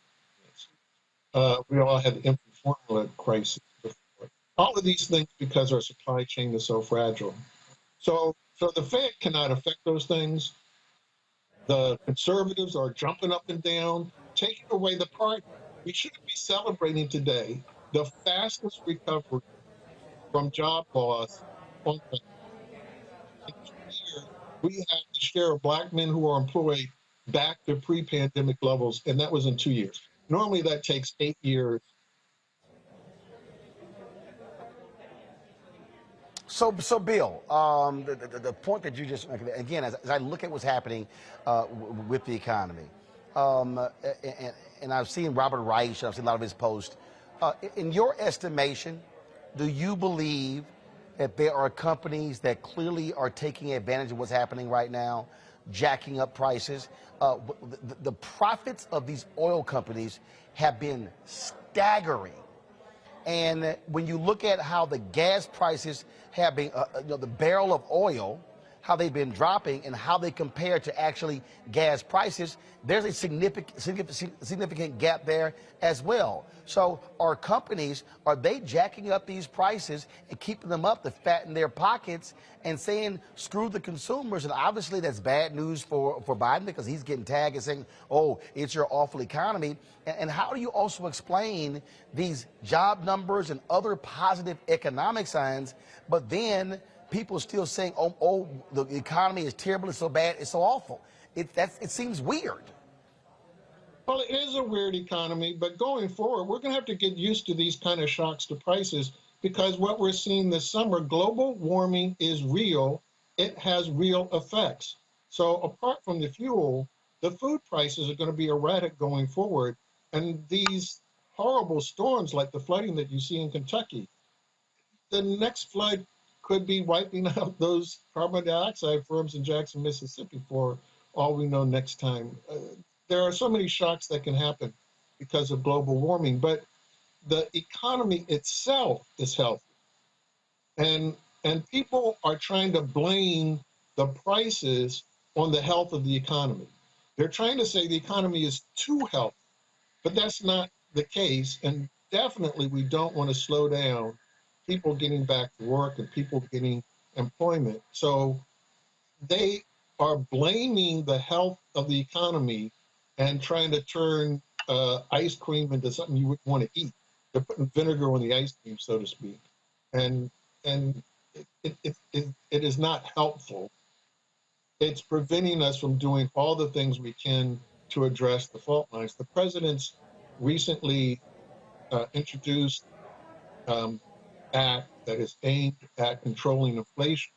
plants. We all had the infant formula crisis before. All of these things because our supply chain is so fragile. So So the Fed cannot affect those things. The conservatives are jumping up and down, taking away the party. We should be celebrating today the fastest recovery from job loss on record. In 2 years, we have the share of Black men who are employed back to pre-pandemic levels, and that was in 2 years. Normally, that takes 8 years. So Bill, the point that you just make, again, as I look at what's happening with the economy, and I've seen Robert Reich, I've seen a lot of his posts. In your estimation, do you believe that there are companies that clearly are taking advantage of what's happening right now, jacking up prices? The profits of these oil companies have been staggering. And when you look at how the gas prices have been, the barrel of oil, how they've been dropping and how they compare to actually gas prices, there's a significant gap there as well. So are companies, are they jacking up these prices and keeping them up to fatten their pockets and saying, screw the consumers? And obviously that's bad news for Biden, because he's getting tagged and saying, oh, it's your awful economy. And how do you also explain these job numbers and other positive economic signs, but then people still saying, oh, the economy is terrible, it's so bad, it's so awful? It seems weird. Well, it is a weird economy, but going forward, we're going to have to get used to these kind of shocks to prices, because what we're seeing this summer, global warming is real. It has real effects. So apart from the fuel, the food prices are going to be erratic going forward. And these horrible storms like the flooding that you see in Kentucky, the next flood could be wiping out those carbon dioxide firms in Jackson, Mississippi, for all we know next time. There are so many shocks that can happen because of global warming, but the economy itself is healthy. And people are trying to blame the prices on the health of the economy. They're trying to say the economy is too healthy, but that's not the case. And definitely we don't want to slow down people getting back to work and people getting employment. So they are blaming the health of the economy and trying to turn ice cream into something you wouldn't want to eat. They're putting vinegar on the ice cream, so to speak. And it is not helpful. It's preventing us from doing all the things we can to address the fault lines. The president's recently introduced act that is aimed at controlling inflation.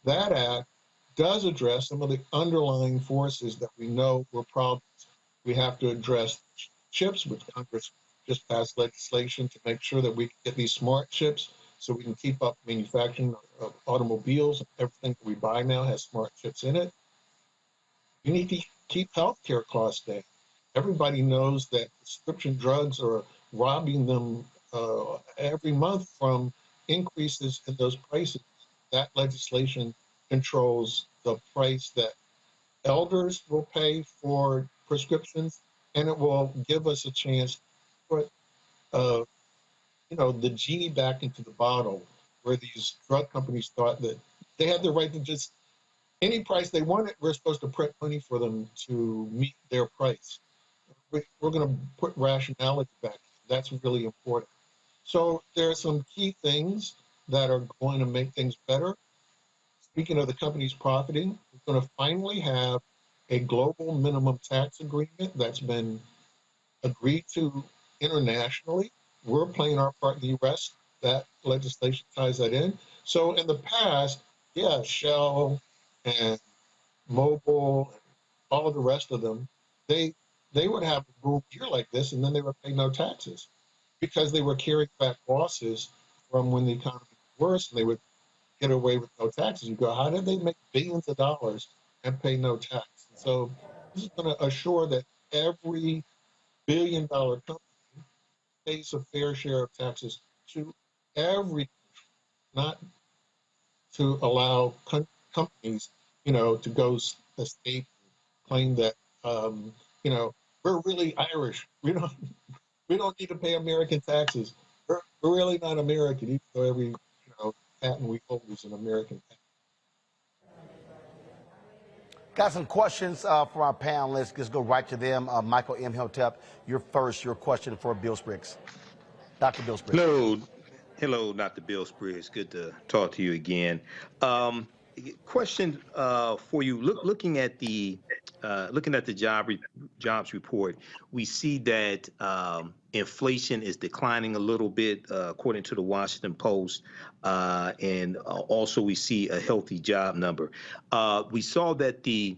That act does address some of the underlying forces that we know were problems. We have to address chips, which Congress just passed legislation to make sure that we can get these smart chips so we can keep up manufacturing of automobiles. Everything that we buy now has smart chips in it. You need to keep healthcare costs down. Everybody knows that prescription drugs are robbing them every month from increases in those prices. That legislation controls the price that elders will pay for prescriptions, and it will give us a chance to put the genie back into the bottle, where these drug companies thought that they had the right to just any price they wanted. We're supposed to print money for them to meet their price. We're going to put rationality back. That's really important. So there are some key things that are going to make things better. Speaking of the companies profiting, we're going to finally have a global minimum tax agreement that's been agreed to internationally. We're playing our part in the U.S. That legislation ties that in. So in the past, yeah, Shell and Mobil and all of the rest of them, they would have a boom year like this, and then they would pay no taxes because they were carrying back losses from when the economy was worse, and they would get away with no taxes. You go, how did they make billions of dollars and pay no tax? So this is going to assure that every billion-dollar company pays a fair share of taxes to every country, not to allow companies, to go escape and claim that, we're really Irish. We don't need to pay American taxes. We're really not American, even though every patent we hold is an American patent. Got some questions for our panelists. Let's go right to them. Michael M. Hotep, you're first. Your question for Bill Spriggs. Dr. Bill Spriggs. Hello, Dr. Bill Spriggs. Good to talk to you again. Question for you. Looking at the jobs report, we see that inflation is declining a little bit, according to the Washington Post, and also we see a healthy job number. We saw that the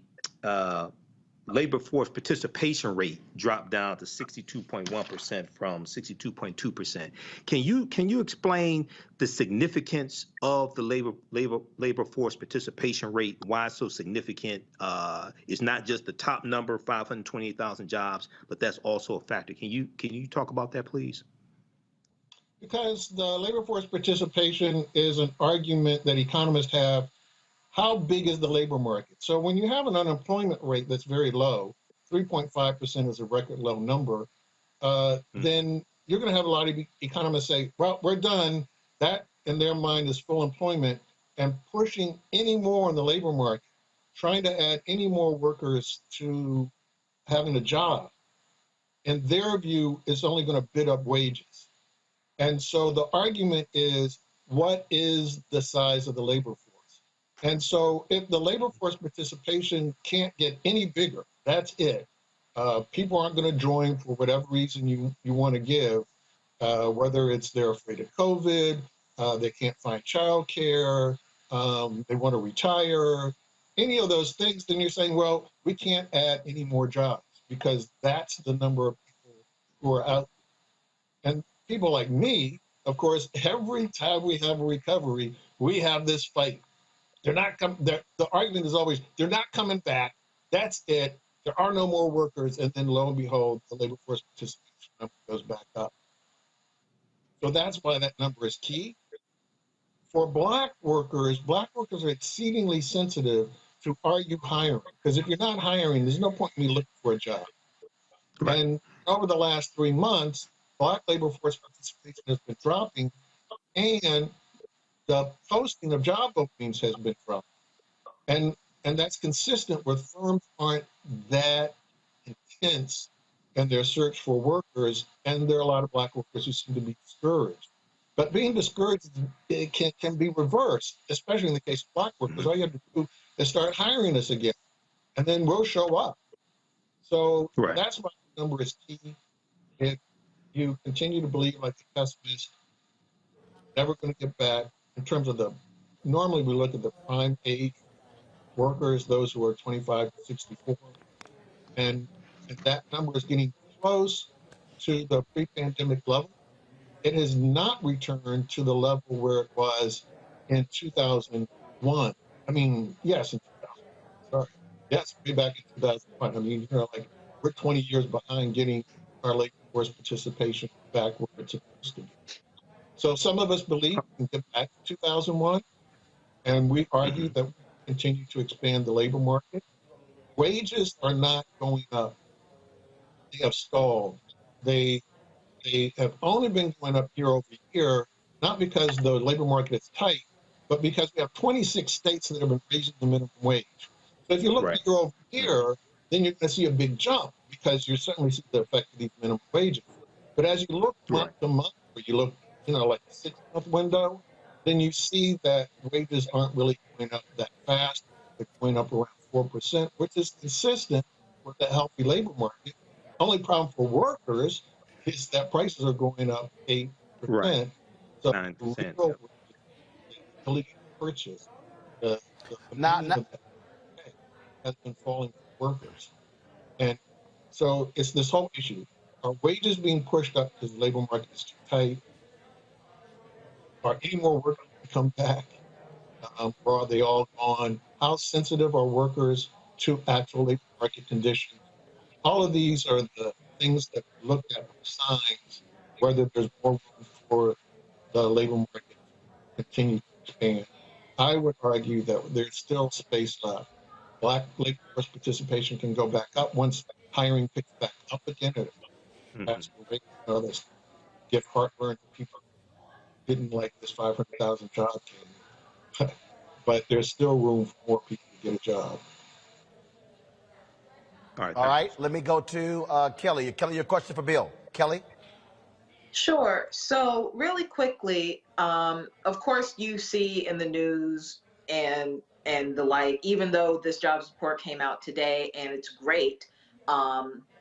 labor force participation rate dropped down to 62.1% from 62.2%. Can you explain the significance of the labor force participation rate? Why it's so significant? It's not just the top number, 528,000 jobs, but that's also a factor. Can you talk about that, please? Because the labor force participation is an argument that economists have. How big is the labor market? So when you have an unemployment rate that's very low, 3.5% is a record low number, then you're going to have a lot of economists say, well, we're done. That, in their mind, is full employment, and pushing any more in the labor market, trying to add any more workers to having a job, in their view, is only going to bid up wages. And so the argument is, what is the size of the labor force? And so if the labor force participation can't get any bigger, that's it. People aren't going to join for whatever reason you want to give, whether it's they're afraid of COVID, they can't find childcare, they want to retire, any of those things, then you're saying, well, we can't add any more jobs because that's the number of people who are out. And people like me, of course, every time we have a recovery, we have this fight. They're not coming. The argument is always, they're not coming back. That's it. There are no more workers. And then lo and behold, the labor force participation number goes back up. So that's why that number is key. For Black workers are exceedingly sensitive to, are you hiring? Because if you're not hiring, there's no point in me looking for a job. Right. And over the last 3 months, Black labor force participation has been dropping, and the posting of job openings has been dropping. And that's consistent with firms aren't that intense in their search for workers, and there are a lot of Black workers who seem to be discouraged. But being discouraged, it can be reversed, especially in the case of Black workers. All you have to do is start hiring us again, and then we'll show up. So that's why the number is key. If you continue to believe like the pessimist, never going to get back. In terms of normally we look at the prime age workers, those who are 25 to 64, and that number is getting close to the pre-pandemic level. It has not returned to the level where it was in 2001. I mean, yes, in 2000. Sorry. Yes, way back in 2001. I mean, like we're 20 years behind getting our labor force participation back where it's supposed to be. So some of us believe we can get back to 2001, and we argue that we continue to expand the labor market. Wages are not going up. They have stalled. They have only been going up year over year, not because the labor market is tight, but because we have 26 states that have been raising the minimum wage. So if you look year over year, then you're going to see a big jump because you certainly see the effect of these minimum wages. But as you look month to month, or you look, like a 6-month window, then you see that wages aren't really going up that fast. They're going up around 4%, which is consistent with the healthy labor market. Only problem for workers is that prices are going up 8%. Right. So 9%. The ability to purchase has been falling for workers. And so it's this whole issue. Are wages being pushed up because the labor market is too tight? Are any more workers to come back? Or are they all gone? How sensitive are workers to actual labor market conditions? All of these are the things that we look at for signs whether there's more room for the labor market to continue to expand. I would argue that there's still space left. Black labor force participation can go back up once hiring picks back up again at a faster rate. That's give heartburn to people who didn't like this 500,000 job came. But there's still room for more people to get a job. All right. All right, let me go to Kelly. Kelly, your question for Bill. Kelly? Sure. So really quickly, of course you see in the news and the like, even though this jobs report came out today and it's great,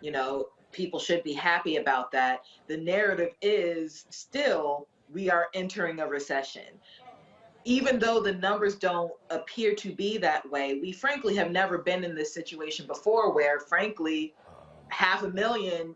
you know, people should be happy about that. The narrative is still we are entering a recession. Even though the numbers don't appear to be that way, we frankly have never been in this situation before where frankly 500,000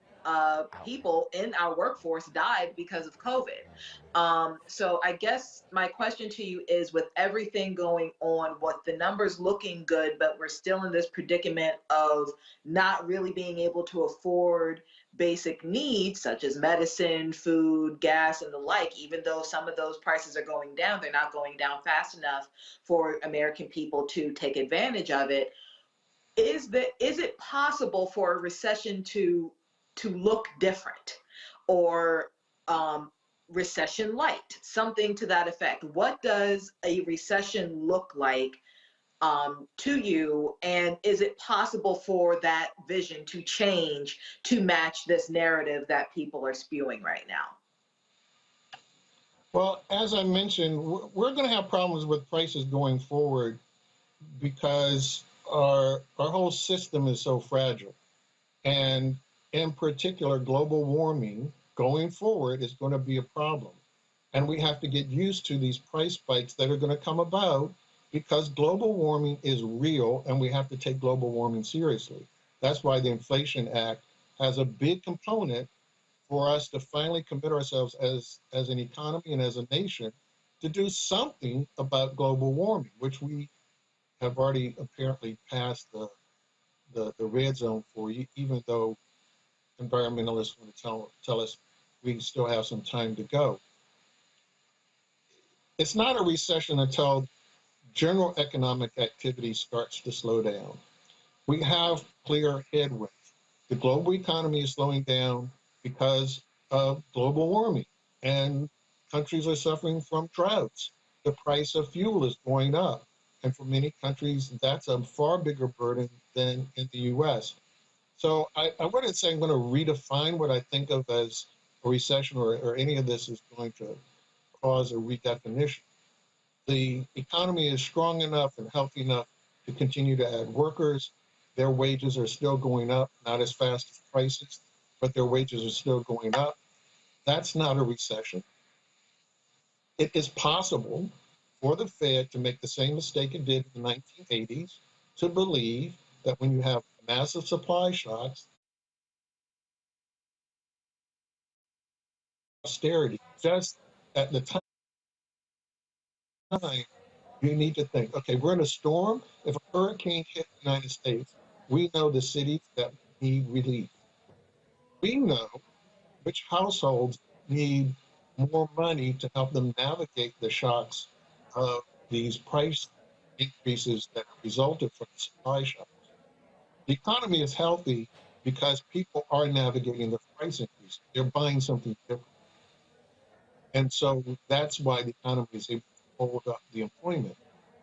people in our workforce died because of COVID. So I guess my question to you is, with everything going on, with the numbers looking good, but we're still in this predicament of not really being able to afford basic needs such as medicine, food, gas, and the like, even though some of those prices are going down, they're not going down fast enough for American people to take advantage of it. Is it possible for a recession to look different, or recession light, something to that effect? What does a recession look like to you, and is it possible for that vision to change to match this narrative that people are spewing right now? Well, as I mentioned, we're going to have problems with prices going forward because our whole system is so fragile. And in particular, global warming going forward is going to be a problem. And we have to get used to these price spikes that are going to come about because global warming is real and we have to take global warming seriously. That's why the Inflation Act has a big component for us to finally commit ourselves as an economy and as a nation to do something about global warming, which we have already apparently passed the red zone for, even though environmentalists want to tell us we still have some time to go. It's not a recession until general economic activity starts to slow down. We have clear headwinds. The global economy is slowing down because of global warming, and countries are suffering from droughts. The price of fuel is going up. And for many countries, that's a far bigger burden than in the U.S. So I wouldn't say I'm going to redefine what I think of as a recession or any of this is going to cause a redefinition. The economy is strong enough and healthy enough to continue to add workers. Their wages are still going up, not as fast as prices, but their wages are still going up. That's not a recession. It is possible for the Fed to make the same mistake it did in the 1980s, to believe that when you have massive supply shocks, austerity, just at the time, you need to think, okay, we're in a storm. If a hurricane hit the United States, we know the cities that need relief. We know which households need more money to help them navigate the shocks of these price increases that resulted from the supply shocks. The economy is healthy because people are navigating the price increase. They're buying something different. And so that's why the economy is able to hold up the employment.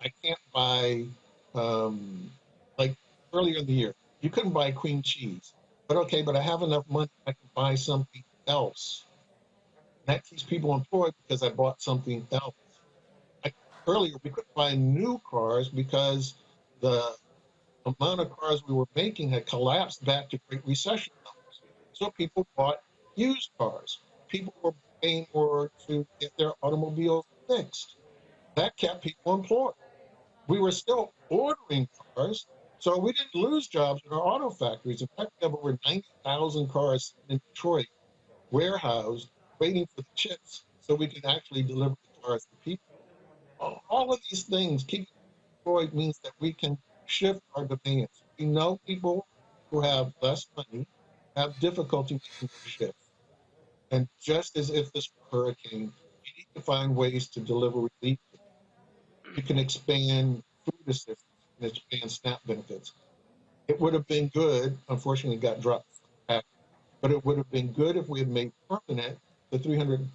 I can't buy, like earlier in the year, you couldn't buy cream cheese. But okay, but I have enough money, I can buy something else. That keeps people employed because I bought something else. Earlier, we couldn't buy new cars because the amount of cars we were making had collapsed back to Great Recession levels. So people bought used cars. People were paying more to get their automobiles fixed. That kept people employed. We were still ordering cars, so we didn't lose jobs in our auto factories. In fact, we have over 90,000 cars in Detroit warehoused waiting for the chips so we can actually deliver the cars to people. All of these things, keeping employed means that we can shift our demands. We know people who have less money have difficulty making those shifts. And just as if this were a hurricane, you need to find ways to deliver relief. You can expand food assistance and expand SNAP benefits. It would have been good, unfortunately it got dropped, but it would have been good if we had made permanent the $300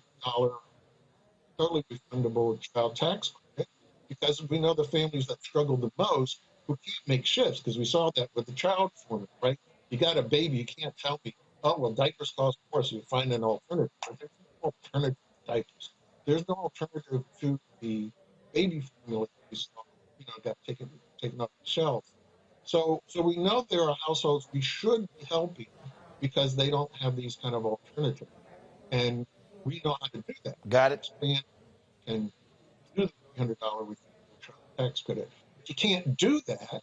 totally refundable child tax credit, because we know the families that struggle the most who can't make shifts, because we saw that with the child formula, right? You got a baby, you can't tell me, oh, well, diapers cost more, so you find an alternative. But there's no alternative to diapers. There's no alternative to the baby formula that we saw, got taken off the shelves. So we know there are households we should be helping because they don't have these kind of alternatives. And we know how to do that. Got it. And do the $300 refundable child tax credit. But you can't do that.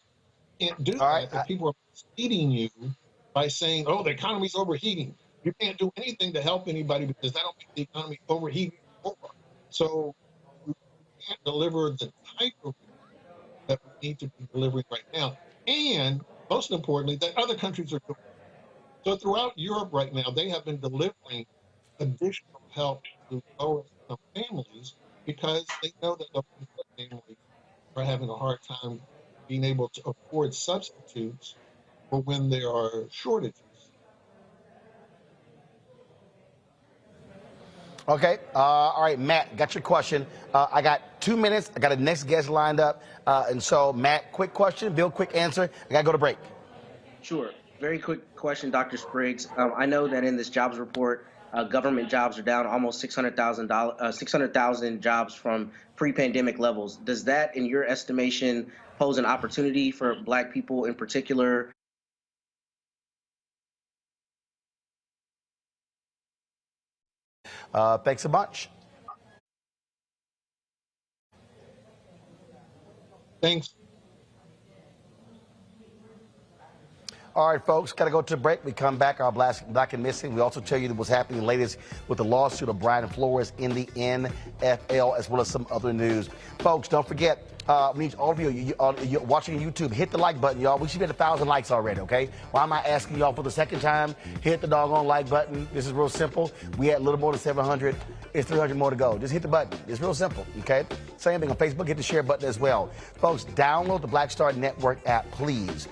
If people are misleading you by saying, oh, the economy's overheating. You can't do anything to help anybody because that'll make the economy overheating more. So we can't deliver the type of that we need to be delivering right now. And most importantly, that other countries are doing. So throughout Europe right now, they have been delivering additional help to low-income families because they know that low-income families are having a hard time being able to afford substitutes for when there are shortages. Okay. All right, Matt, got your question. I got 2 minutes. I got a next guest lined up. And so, Matt, quick question, Bill, quick answer. I got to go to break. Sure. Very quick question, Dr. Spriggs. I know that in this jobs report, government jobs are down almost 600,000 jobs from pre-pandemic levels. Does that, in your estimation, pose an opportunity for Black people in particular? Thanks a bunch. Thanks. All right, folks, got to go to a break. We come back, our Black and Missing. We also tell you what's happening latest with the lawsuit of Brian Flores in the NFL, as well as some other news. Folks, don't forget, we need all of you, you're watching YouTube, hit the like button, y'all. We should be at 1,000 likes already, okay? Why am I asking y'all for the second time? Hit the doggone like button. This is real simple. We had a little more than 700. It's 300 more to go. Just hit the button. It's real simple, okay? Same thing on Facebook. Hit the share button as well. Folks, download the Black Star Network app, please.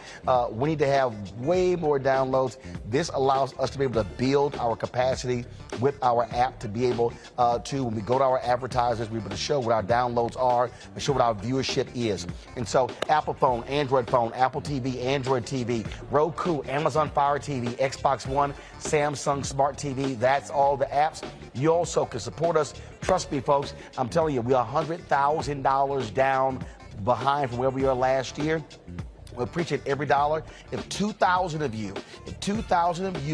We need to have way more downloads. This allows us to be able to build our capacity with our app to be able to, when we go to our advertisers, we're able to show what our downloads are and show what our viewership is. And so Apple phone, Android phone, Apple TV, Android TV, Roku, Amazon Fire TV, Xbox One, Samsung Smart TV, that's all the apps. You also can support us. Trust me, folks, I'm telling you, we're $100,000 down behind from where we were last year. We appreciate every dollar. If 2,000 of you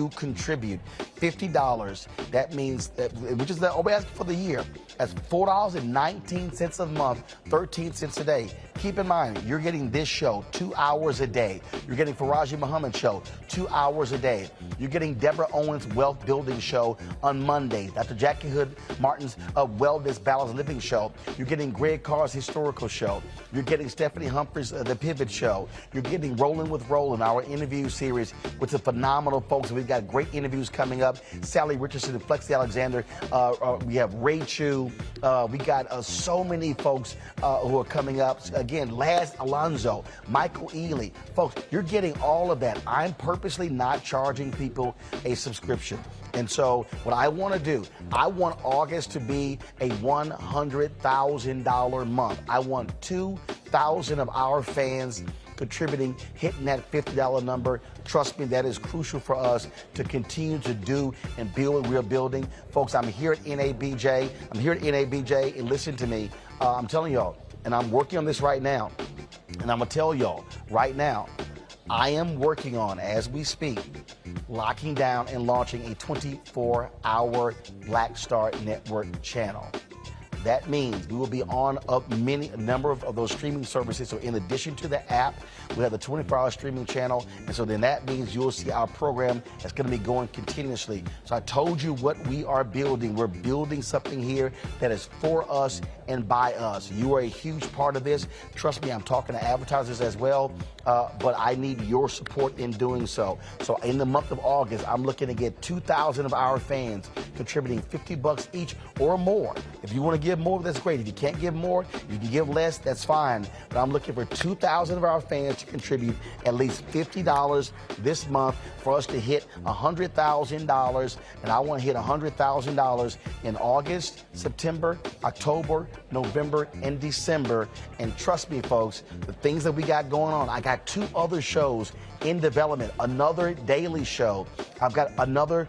contribute $50, that means that, which is all we ask for the year. That's $4.19 a month, 13 cents a day. Keep in mind, you're getting this show 2 hours a day. You're getting Faraji Muhammad's show 2 hours a day. You're getting Deborah Owens' Wealth Building show on Monday. Dr. Jackie Hood Martin's Wellness Balanced Living show. You're getting Greg Carr's Historical show. You're getting Stephanie Humphreys' The Pivot show. You're getting Rolling with Roland, our interview series with some phenomenal folks. We've got great interviews coming up. Sally Richardson and Flexi Alexander. We have Ray Chu. We got so many folks who are coming up. Again, Laz Alonso, Michael Ealy. Folks, you're getting all of that. I'm purposely not charging people a subscription. And so what I want to do, I want August to be a $100,000 month. I want 2,000 of our fans contributing, hitting that $50 number. Trust me, that is crucial for us to continue to do and build what we're building. Folks, I'm here at NABJ. And listen to me. I'm telling y'all, and I'm working on this right now. And I'm going to tell y'all right now, I am working on, as we speak, locking down and launching a 24-hour Black Star Network channel. That means we will be on a number of those streaming services. So in addition to the app, we have the 24-hour streaming channel. And so then that means you'll see our program that's going to be going continuously. So I told you what we are building. We're building something here that is for us and by us. You are a huge part of this. Trust me, I'm talking to advertisers as well. But I need your support in doing so. So in the month of August, I'm looking to get 2,000 of our fans contributing $50 each or more. If you want to give give more, that's great. If you can't give more, you can give less, that's fine. But I'm looking for 2,000 of our fans to contribute at least $50 this month for us to hit $100,000. And I want to hit $100,000 in August, September, October, November, and December. And trust me, folks, the things that we got going on, I got 2 other shows in development, another daily show. I've got another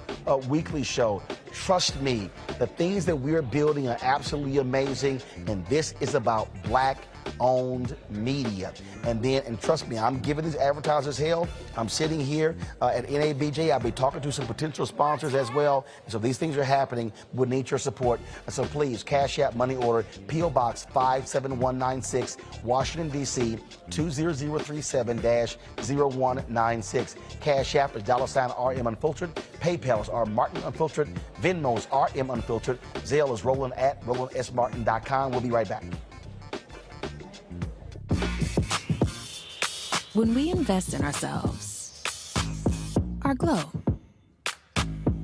weekly show. Trust me, the things that we're building are absolutely amazing, and this is about Black-owned media. And trust me, I'm giving these advertisers hell. I'm sitting here at NABJ. I'll be talking to some potential sponsors as well. And so these things are happening. We need your support. And so please, Cash App, money order, P.O. Box 57196, Washington, D.C. 20037-0196. Cash App is $RM Unfiltered. PayPal is R Martin Unfiltered. Venmo is RM Unfiltered. Zelle is Roland at RolandSMartin.com. We'll be right back. When we invest in ourselves, our glow,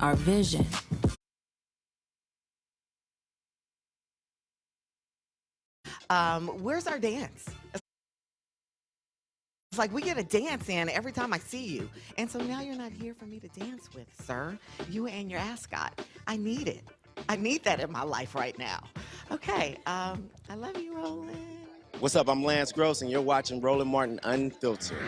our vision, where's our dance? It's like we get a dance in every time I see you. And so now you're not here for me to dance with, sir. You and your ascot. I need it. I need that in my life right now. Okay, I love you, Roland. What's up? I'm Lance Gross, and you're watching Roland Martin Unfiltered.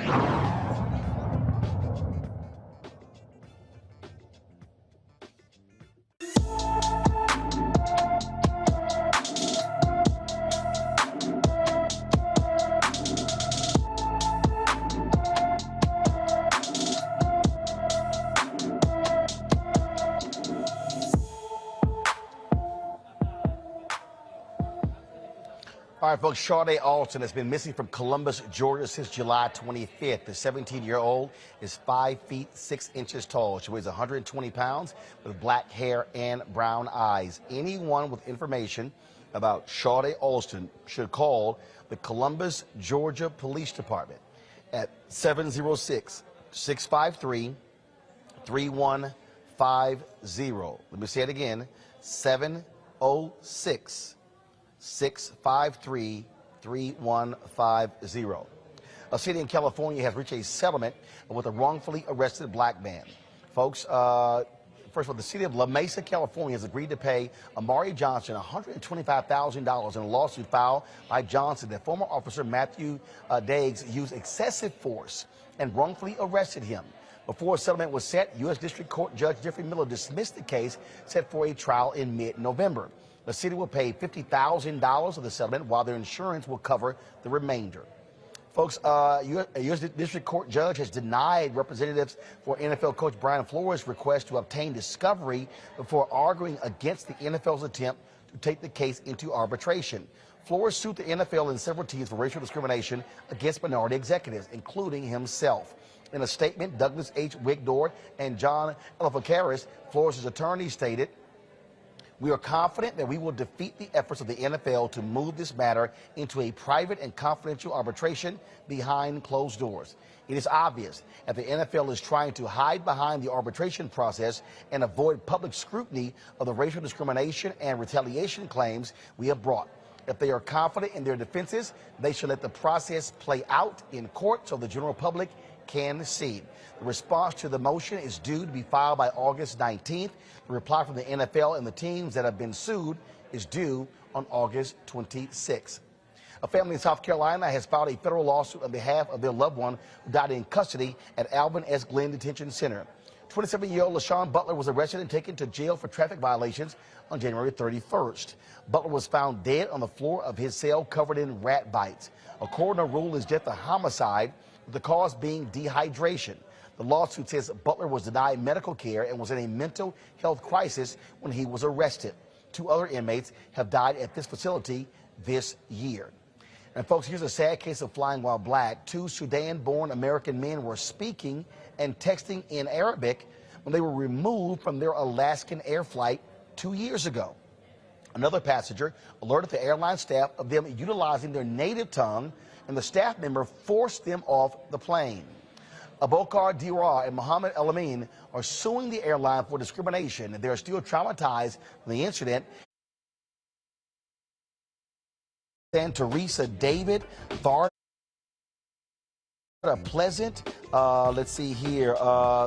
All right, folks, Sade Alston has been missing from Columbus, Georgia since July 25th. The 17-year-old is 5 feet 6 inches tall. She weighs 120 pounds with black hair and brown eyes. Anyone with information about Sade Alston should call the Columbus, Georgia Police Department at 706-653-3150. Let me say it again, 706-653-3150. A city in California has reached a settlement with a wrongfully arrested black man. Folks, first of all, the city of La Mesa, California has agreed to pay Amari Johnson $125,000 in a lawsuit filed by Johnson that former officer Matthew Diggs used excessive force and wrongfully arrested him. Before a settlement was set, U.S. District Court Judge Jeffrey Miller dismissed the case set for a trial in mid-November. The city will pay $50,000 of the settlement, while their insurance will cover the remainder. Folks, a U.S. District Court judge has denied representatives for NFL coach Brian Flores' request to obtain discovery before arguing against the NFL's attempt to take the case into arbitration. Flores sued the NFL and several teams for racial discrimination against minority executives, including himself. In a statement, Douglas H. Wigdord and John Elefakaris, Flores' attorney, stated, "We are confident that we will defeat the efforts of the NFL to move this matter into a private and confidential arbitration behind closed doors. It is obvious that the NFL is trying to hide behind the arbitration process and avoid public scrutiny of the racial discrimination and retaliation claims we have brought. If they are confident in their defenses, they should let the process play out in court so the general public can see. The response to the motion is due to be filed by August 19th. The reply from the NFL and the teams that have been sued is due on August 26th. A family in South Carolina has filed a federal lawsuit on behalf of their loved one who died in custody at Alvin S. Glenn Detention Center. 27-year-old LaShawn Butler was arrested and taken to jail for traffic violations on January 31st. Butler was found dead on the floor of his cell covered in rat bites. A coroner ruled his death a homicide, with the cause being dehydration. The lawsuit says Butler was denied medical care and was in a mental health crisis when he was arrested. 2 other inmates have died at this facility this year. And folks, here's a sad case of flying while black. 2 Sudan-born American men were speaking and texting in Arabic when they were removed from their Alaskan air flight 2 years ago. Another passenger alerted the airline staff of them utilizing their native tongue, and the staff member forced them off the plane. Abokar Dirar and Mohammed El Amin are suing the airline for discrimination, and they are still traumatized from the incident. and Teresa David, Var Pleasant, let's see here.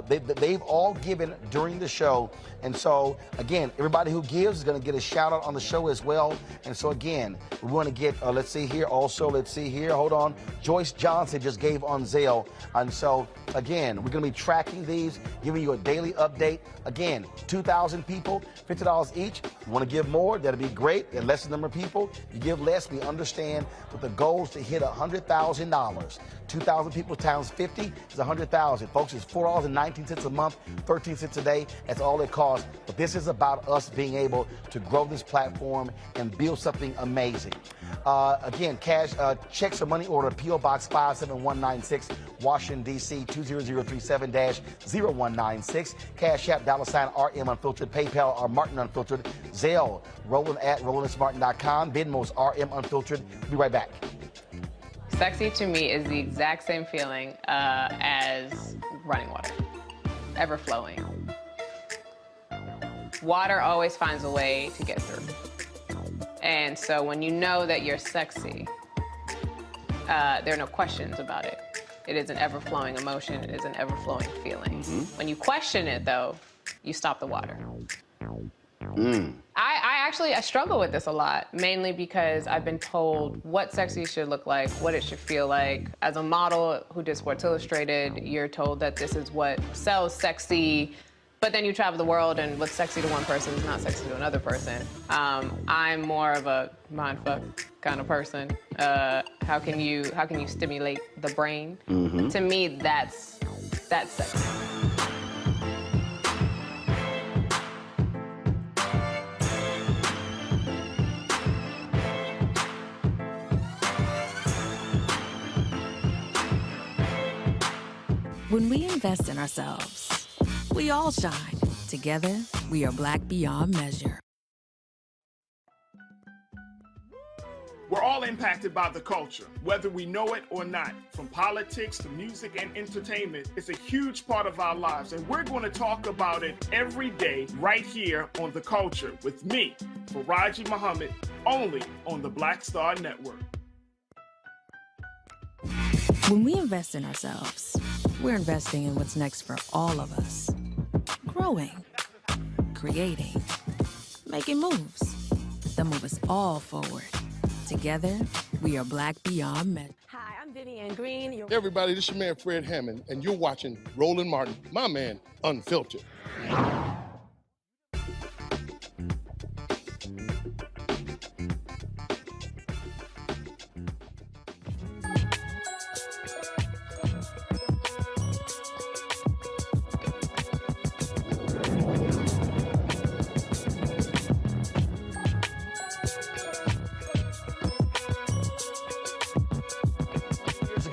They've all given during the show. And so, again, everybody who gives is going to get a shout out on the show as well. And so, again, we want to get, let's see here. Also, let's see here. Hold on. Joyce Johnson just gave on Zelle. And so, again, we're going to be tracking these, giving you a daily update. Again, 2,000 people, $50 each. You want to give more, that'll be great. And less number of people, you give less. We understand, but the goal is to hit $100,000. 2,000 people times 50 is 100,000. Folks, it's $4.19 a month, 13 cents a day. That's all it costs. But this is about us being able to grow this platform and build something amazing. Again, cash checks or money order, P.O. Box 57196, Washington, D.C. 20037-0196. Cash App, $RM Unfiltered. PayPal, R Martin Unfiltered. Zelle, Roland at RolandSmartin.com. Venmo's RM Unfiltered. We'll be right back. Sexy to me is the exact same feeling as running water, ever flowing. Water always finds a way to get through. And so when you know that you're sexy, there are no questions about it. It is an ever-flowing emotion. It is an ever-flowing feeling. When you question it, though, you stop the water. I struggle with this a lot, mainly because I've been told what sexy should look like, what it should feel like. As a model who did Sports Illustrated, you're told that this is what sells sexy, but then you travel the world and what's sexy to one person is not sexy to another person. I'm more of a mindfuck kind of person. How can you stimulate the brain? To me, that's sexy. When we invest in ourselves, we all shine. Together, we are black beyond measure. We're all impacted by the culture, whether we know it or not. From politics to music and entertainment, it's a huge part of our lives, and we're going to talk about it every day right here on The Culture with me, Faraji Muhammad, only on the Black Star Network. When we invest in ourselves, we're investing in what's next for all of us. Growing, creating, making moves that move us all forward. Together, we are black beyond measure. Hi, I'm Vivian Green. Hey everybody, this is your man Fred Hammond, and you're watching Roland Martin, my man, Unfiltered.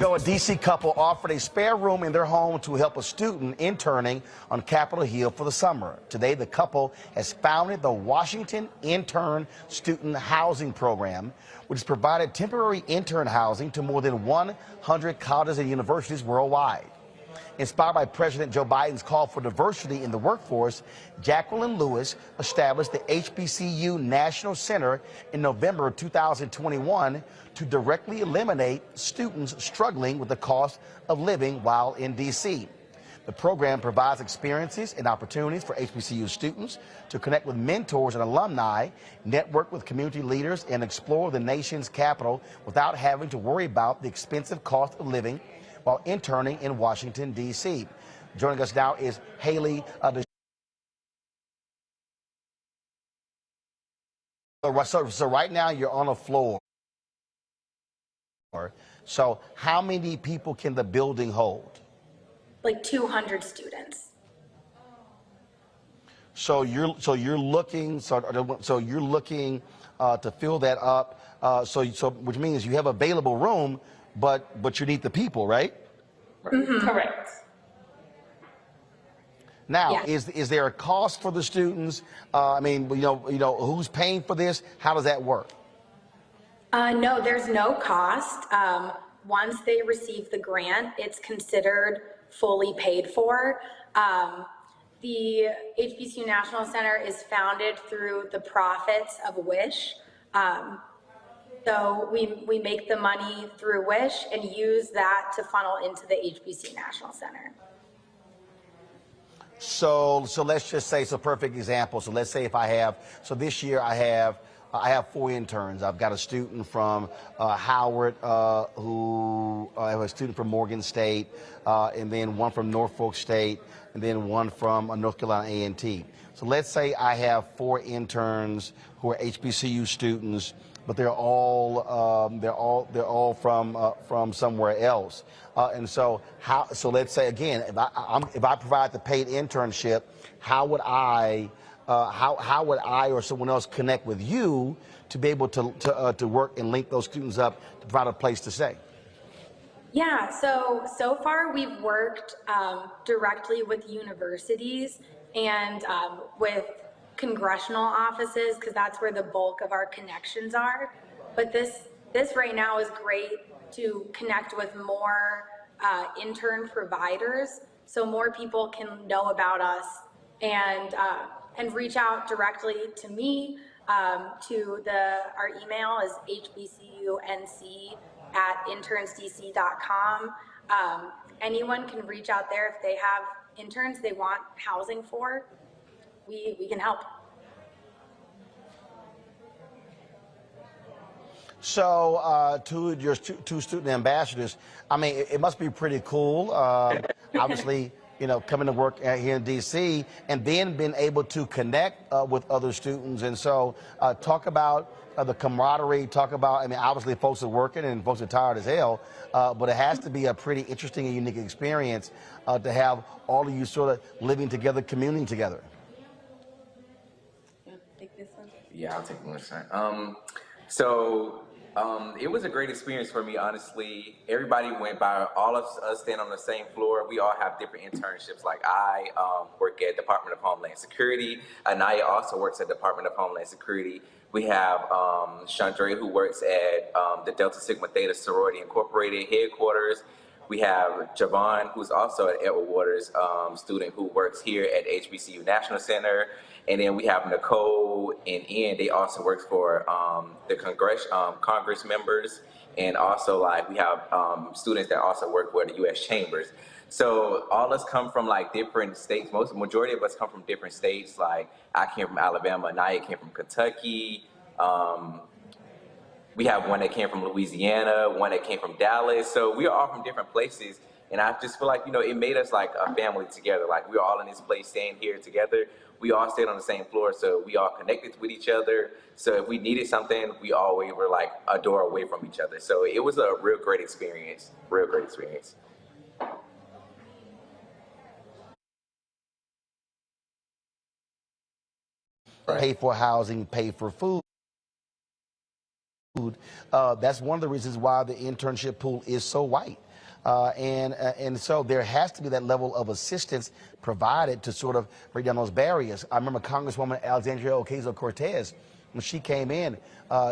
A D.C. couple offered a spare room in their home to help a student interning on Capitol Hill for the summer. Today, the couple has founded the Washington Intern Student Housing Program, which has provided temporary intern housing to more than 100 colleges and universities worldwide. Inspired by President Joe Biden's call for diversity in the workforce, Jacqueline Lewis established the HBCU National Center in November 2021 to directly eliminate students struggling with the cost of living while in D.C. The program provides experiences and opportunities for HBCU students to connect with mentors and alumni, network with community leaders, and explore the nation's capital without having to worry about the expensive cost of living while interning in Washington, D.C. Joining us now is Hayley Dashiell. So right now you're on a floor. So how many people can the building hold? Like 200 students. So you're looking to fill that up. So which means you have available room, but you need the people, right? Correct. Now, Yeah. is there a cost for the students? I mean, you know, who's paying for this? How does that work? No, there's no cost. Once they receive the grant, it's considered fully paid for. The HBCU National Center is founded through the profits of Wish. So we make the money through Wish and use that to funnel into the HBCU National Center. So let's just say, so perfect example. So let's say if I have, so this year I have 4 interns. I've got a student from Howard, I have a student from Morgan State, and then one from Norfolk State, and then one from North Carolina A&T. So let's say I have 4 interns who are HBCU students, but they're all from somewhere else. And so let's say again, if I provide the paid internship, how would I or someone else connect with you to be able to work and link those students up to provide a place to stay? Yeah, so far we've worked directly with universities and with congressional offices, because that's where the bulk of our connections are. But this right now is great to connect with more intern providers, so more people can know about us and reach out directly to me. Our email is hbcunc@internsdc.com. Anyone can reach out there if they have interns they want housing for. We can help. So, to your two student ambassadors, I mean, it must be pretty cool. Obviously, you know, coming to work here in D.C. and then being able to connect with other students. And so, talk about the camaraderie. Talk about, I mean, obviously, folks are working and folks are tired as hell, but it has to be a pretty interesting and unique experience to have all of you sort of living together, communing together. Yeah, I'll take one turn. It was a great experience for me, honestly. Everybody went by, all of us stand on the same floor. We all have different internships. Like I work at Department of Homeland Security. Anaya also works at Department of Homeland Security. We have Chandra, who works at the Delta Sigma Theta Sorority Incorporated headquarters. We have Javon, who's also an Edward Waters student who works here at HBCU National Center. And then we have Nicole and Ian. They also work for the Congress members. And also like we have students that also work for the U.S. Chambers. So all us come from like different states. Majority of us come from different states. Like I came from Alabama, Naya came from Kentucky. We have one that came from Louisiana, one that came from Dallas. So we are all from different places. And I just feel like, you know, it made us like a family together. Like we were all in this place staying here together. We all stayed on the same floor, so we all connected with each other. So if we needed something, we always were like a door away from each other. So it was a real great experience, real great experience. Pay for housing, pay for food. That's one of the reasons why the internship pool is so white. And so there has to be that level of assistance provided to sort of break down those barriers. I remember Congresswoman Alexandria Ocasio-Cortez, when she came in,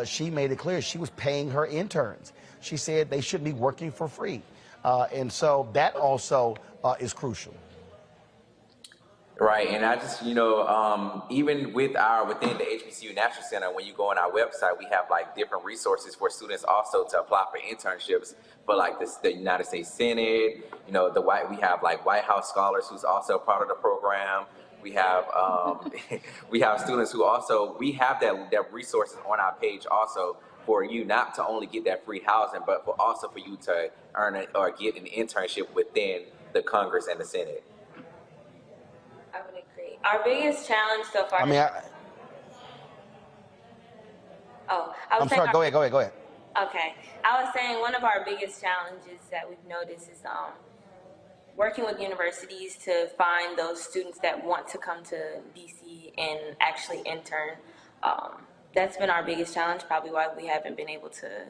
she made it clear she was paying her interns. She said they shouldn't be working for free. And so that also is crucial. Right, and I just, you know, even within the HBCU National Center, when you go on our website, we have like different resources for students also to apply for internships for like the United States Senate, you know, we have like White House scholars who's also part of the program. We have we have students who also, we have that resources on our page also for you not to only get that free housing, but also for you to earn it or get an internship within the Congress and the Senate. I would agree. Our biggest challenge so far. I mean, I'm sorry. Go ahead. Okay. I was saying one of our biggest challenges that we've noticed is working with universities to find those students that want to come to DC and actually intern. That's been our biggest challenge, probably why we haven't been able to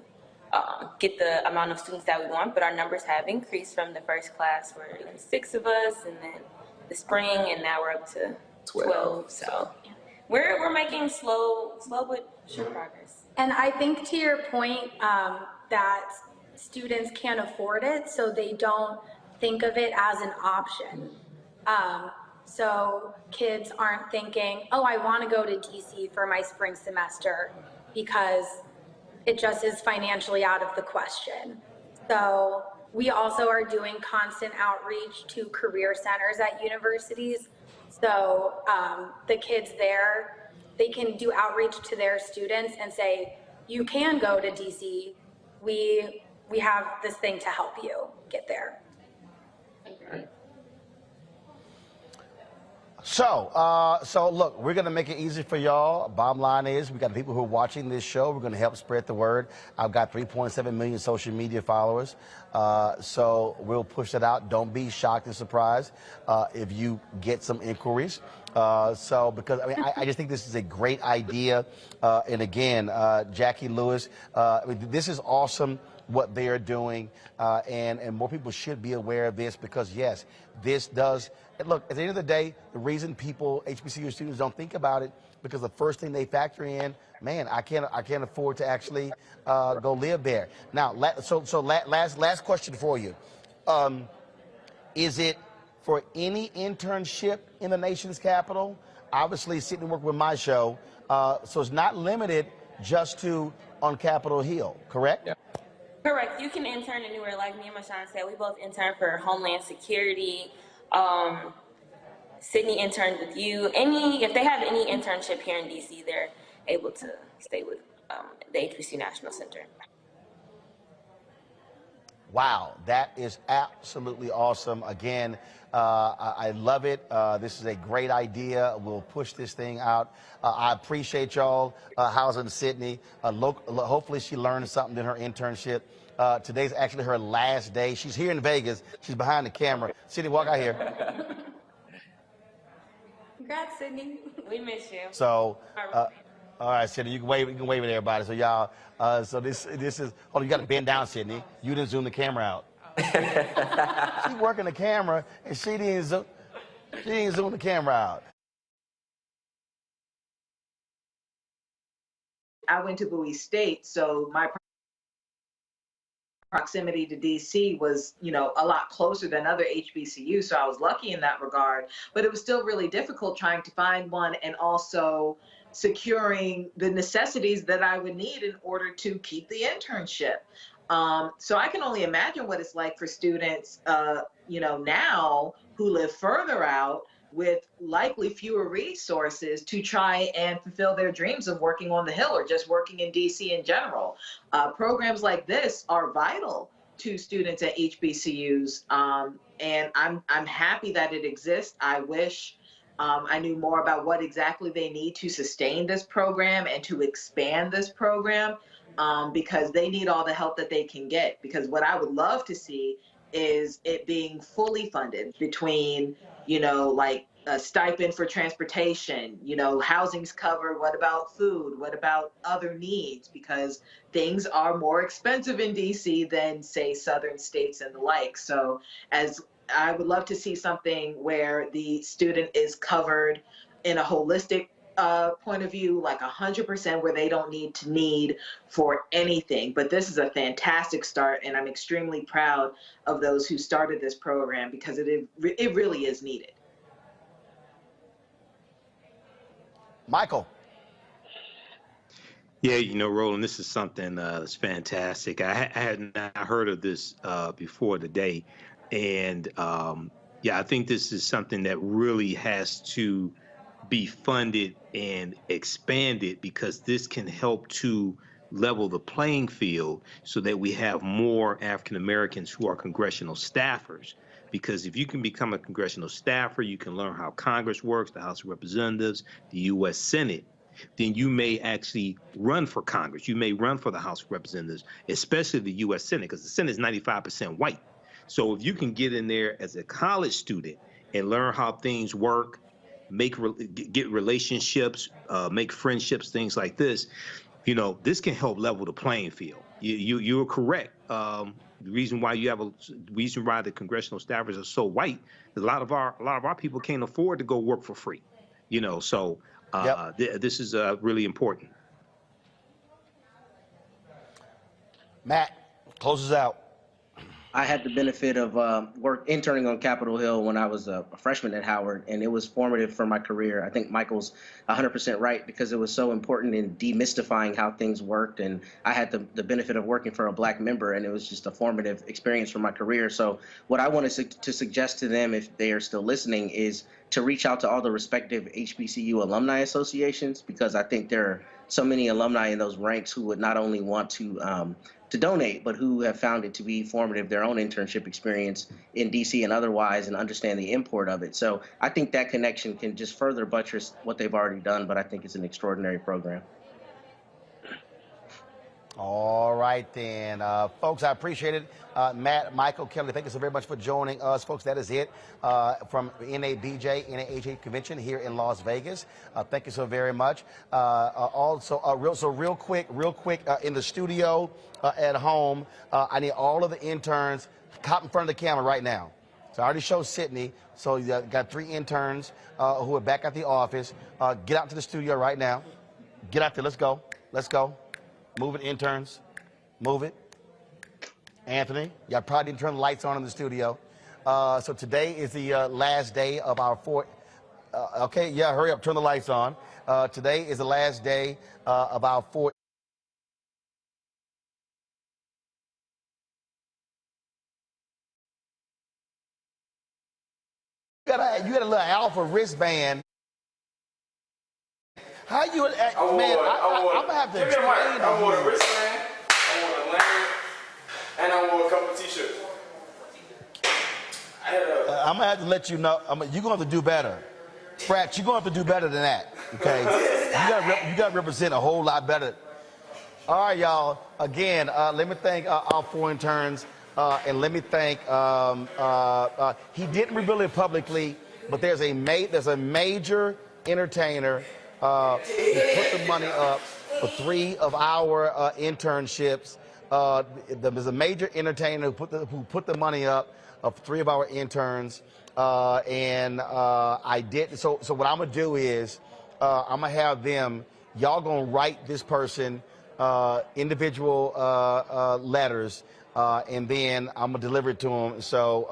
get the amount of students that we want, but our numbers have increased from the first class where it was 6 of us, and then the spring, and now we're up to 12. So yeah. We're making slow but sure progress. And I think to your point that students can't afford it, so they don't think of it as an option. So kids aren't thinking, oh, I want to go to DC for my spring semester because it just is financially out of the question. So we also are doing constant outreach to career centers at universities. So the kids there, they can do outreach to their students and say, you can go to DC. We have this thing to help you get there. So look, we're going to make it easy for y'all. Bottom line is we got people who are watching this show. We're going to help spread the word. I've got 3.7 million social media followers. So we'll push that out. Don't be shocked and surprised if you get some inquiries. Because I just think this is a great idea. And again, Jackie Lewis, this is awesome what they are doing. And more people should be aware of this because, yes, this does. Look, at the end of the day, the reason HBCU students don't think about it, because the first thing they factor in, man, I can't afford to actually go live there. Now, last question for you. Is it for any internship in the nation's capital? Obviously, Sidney worked with my show, so it's not limited just to on Capitol Hill, correct? Yeah. Correct. You can intern anywhere. Like me and Mashawn said, we both intern for Homeland Security. Sidney interned with you. If they have any internship here in DC, they're able to stay with the HBCU National Center. Wow, that is absolutely awesome. Again, I love it. This is a great idea. We'll push this thing out. I appreciate y'all housing Sidney. Hopefully she learned something in her internship. Today's actually her last day. She's here in Vegas. She's behind the camera. Sidney, walk out here. Congrats, Sidney. We miss you. So, all right, Sidney, you can wave at everybody. So y'all, so this is. Hold on, you got to bend down, Sidney. You didn't zoom the camera out. She's working the camera, and she didn't zoom the camera out. I went to Bowie State, so my proximity to DC was, a lot closer than other HBCUs. So I was lucky in that regard, but it was still really difficult trying to find one and also securing the necessities that I would need in order to keep the internship. So I can only imagine what it's like for students, now who live further out with likely fewer resources to try and fulfill their dreams of working on the Hill or just working in DC in general. Programs like this are vital to students at HBCUs, and I'm happy that it exists. I wish I knew more about what exactly they need to sustain this program and to expand this program, because they need all the help that they can get. Because what I would love to see is it being fully funded between, like a stipend for transportation, housing's covered. What about food? What about other needs? Because things are more expensive in DC than, say, southern states and the like. So I would love to see something where the student is covered in a holistic point of view, like 100%, where they don't need for anything. But this is a fantastic start, and I'm extremely proud of those who started this program because it really is needed. Michael. Yeah, Roland, this is something that's fantastic. I had not heard of this before today. And I think this is something that really has to be funded and expanded, because this can help to level the playing field so that we have more African Americans who are congressional staffers. Because if you can become a congressional staffer, you can learn how Congress works, the House of Representatives, the U.S. Senate, then you may actually run for Congress. You may run for the House of Representatives, especially the U.S. Senate, because the Senate is 95% white. So if you can get in there as a college student and learn how things work, get relationships, make friendships, things like this, this can help level the playing field. You're correct. The reason why the congressional staffers are so white, a lot of our people can't afford to go work for free. So this is really important. Matt, close us out. I had the benefit of interning on Capitol Hill when I was a freshman at Howard, and it was formative for my career. I think Michael's 100% right, because it was so important in demystifying how things worked, and I had the benefit of working for a Black member, and it was just a formative experience for my career. So what I wanted to suggest to them, if they are still listening, is to reach out to all the respective HBCU alumni associations, because I think there are so many alumni in those ranks who would not only want to donate, but who have found it to be formative, their own internship experience in DC and otherwise, and understand the import of it. So I think that connection can just further buttress what they've already done, but I think it's an extraordinary program. All right, then. Folks, I appreciate it. Matt, Michael, Kelly, thank you so very much for joining us. Folks, that is it from NABJ-NAHJ convention here in Las Vegas. Thank you so very much. Real quick, in the studio at home, I need all of the interns caught in front of the camera right now. So I already showed Sidney. So you got 3 interns who are back at the office. Get out to the studio right now. Get out there. Let's go. Let's go. Move it, interns. Move it. Anthony, y'all probably didn't turn the lights on in the studio. So today is the last day of our okay, yeah, hurry up, turn the lights on. Today is the last day of our You got a little alpha wristband. How you, man, I'm gonna have to explain. I wore a wristband, I wore a lanyard, and I wore a couple t-shirts. I'm gonna have to let you know. You're gonna have to do better, Frat. You're gonna have to do better than that. Okay, you gotta represent a whole lot better. All right, y'all. Again, let me thank our 4 interns, and let me thank. He didn't reveal it publicly, but there's a major entertainer. He put the money up for 3 of our internships. There's a major entertainer who put the money up of 3 of our interns, and I did. So what I'm gonna do is I'm gonna have them. Y'all gonna write this person individual letters, and then I'm gonna deliver it to them. So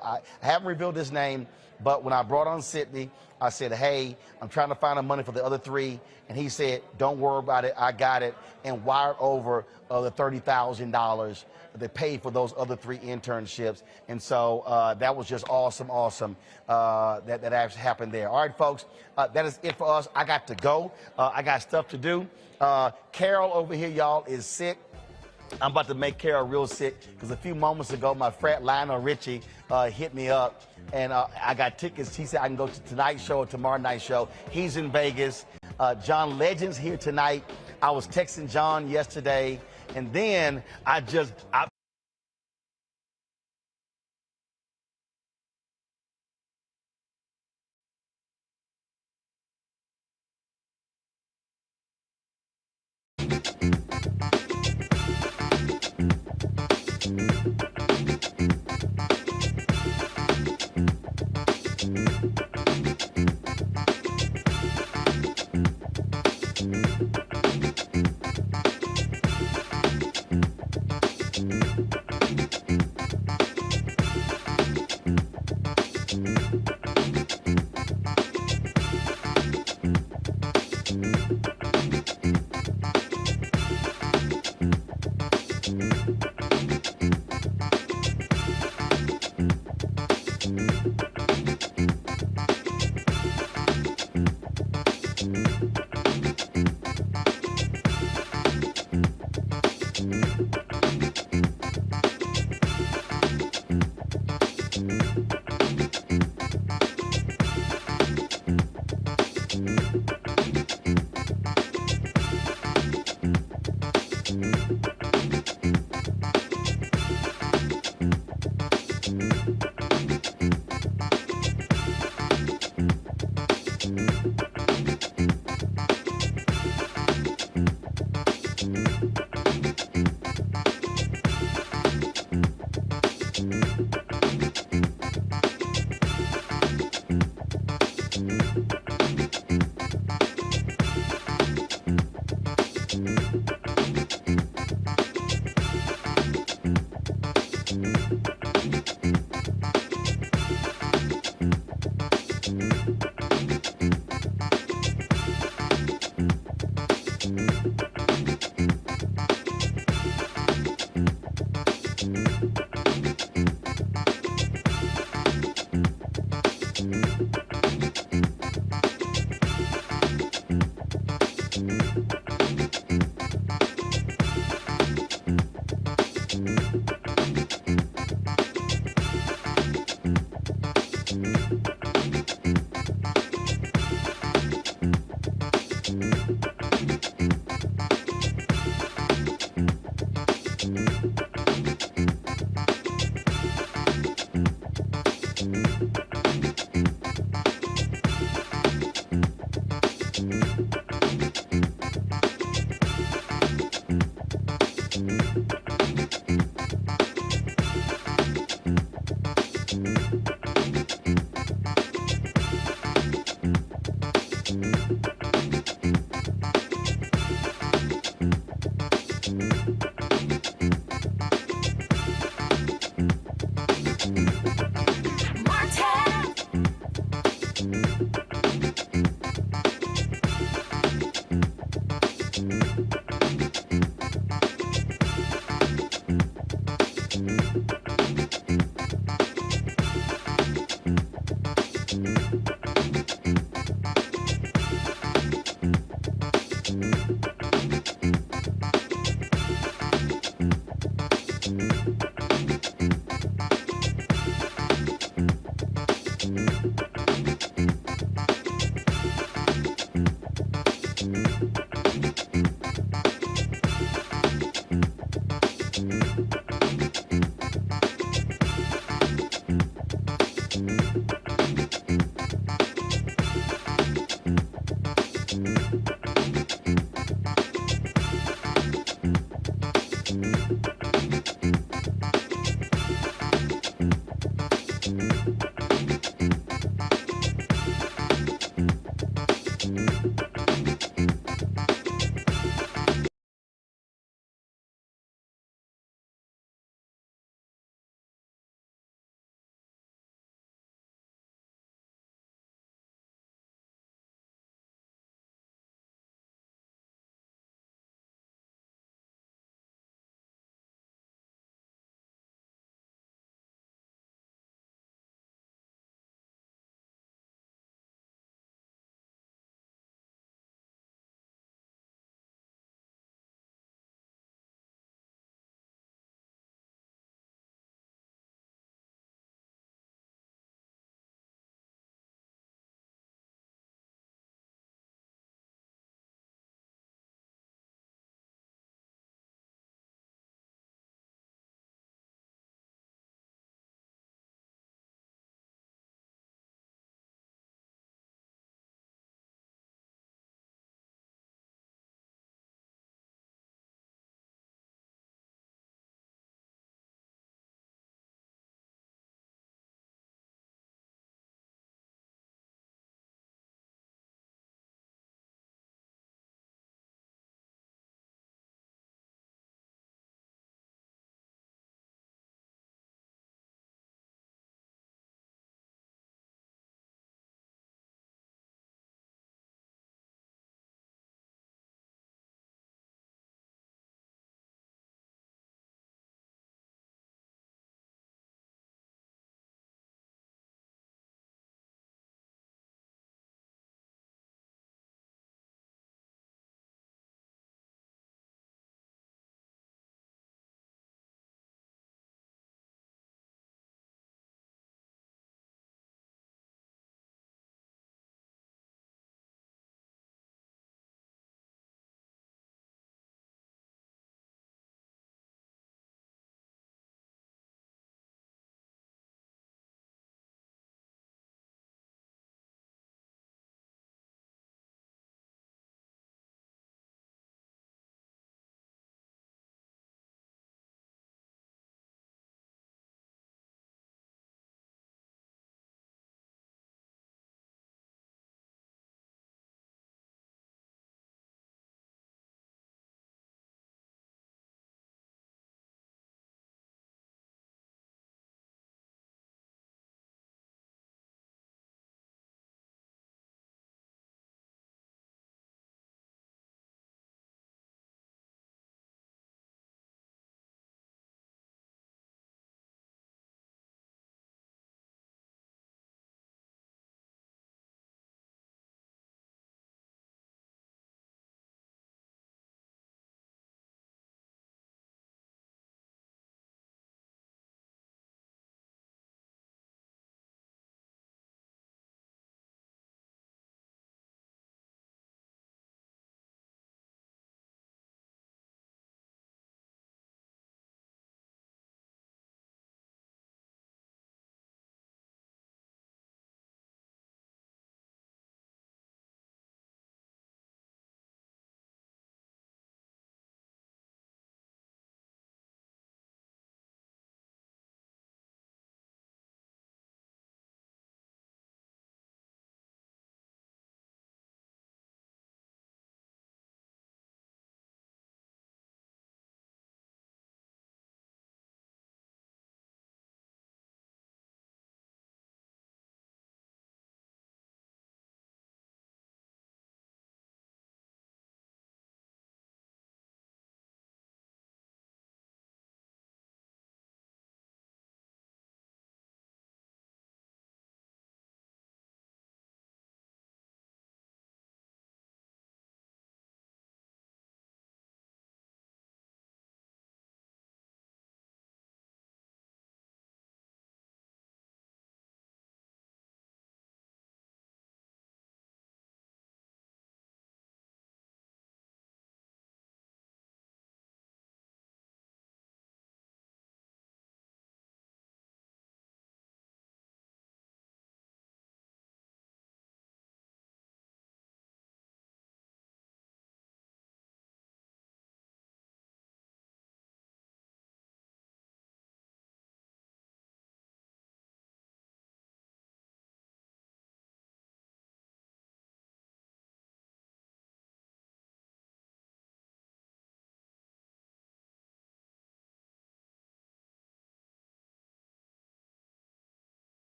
I haven't revealed his name, but when I brought on Sidney, I said, hey, I'm trying to find the money for the other 3. And he said, don't worry about it, I got it, and wired over the $30,000 they paid for those other 3 internships. And so that was just awesome that actually happened there. All right, folks, that is it for us. I got to go. I got stuff to do. Carol over here, y'all, is sick. I'm about to make Carol real sick because a few moments ago, my frat Lionel Richie hit me up, and I got tickets. He said I can go to tonight's show or tomorrow night's show. He's in Vegas. John Legend's here tonight. I was texting John yesterday, and then I just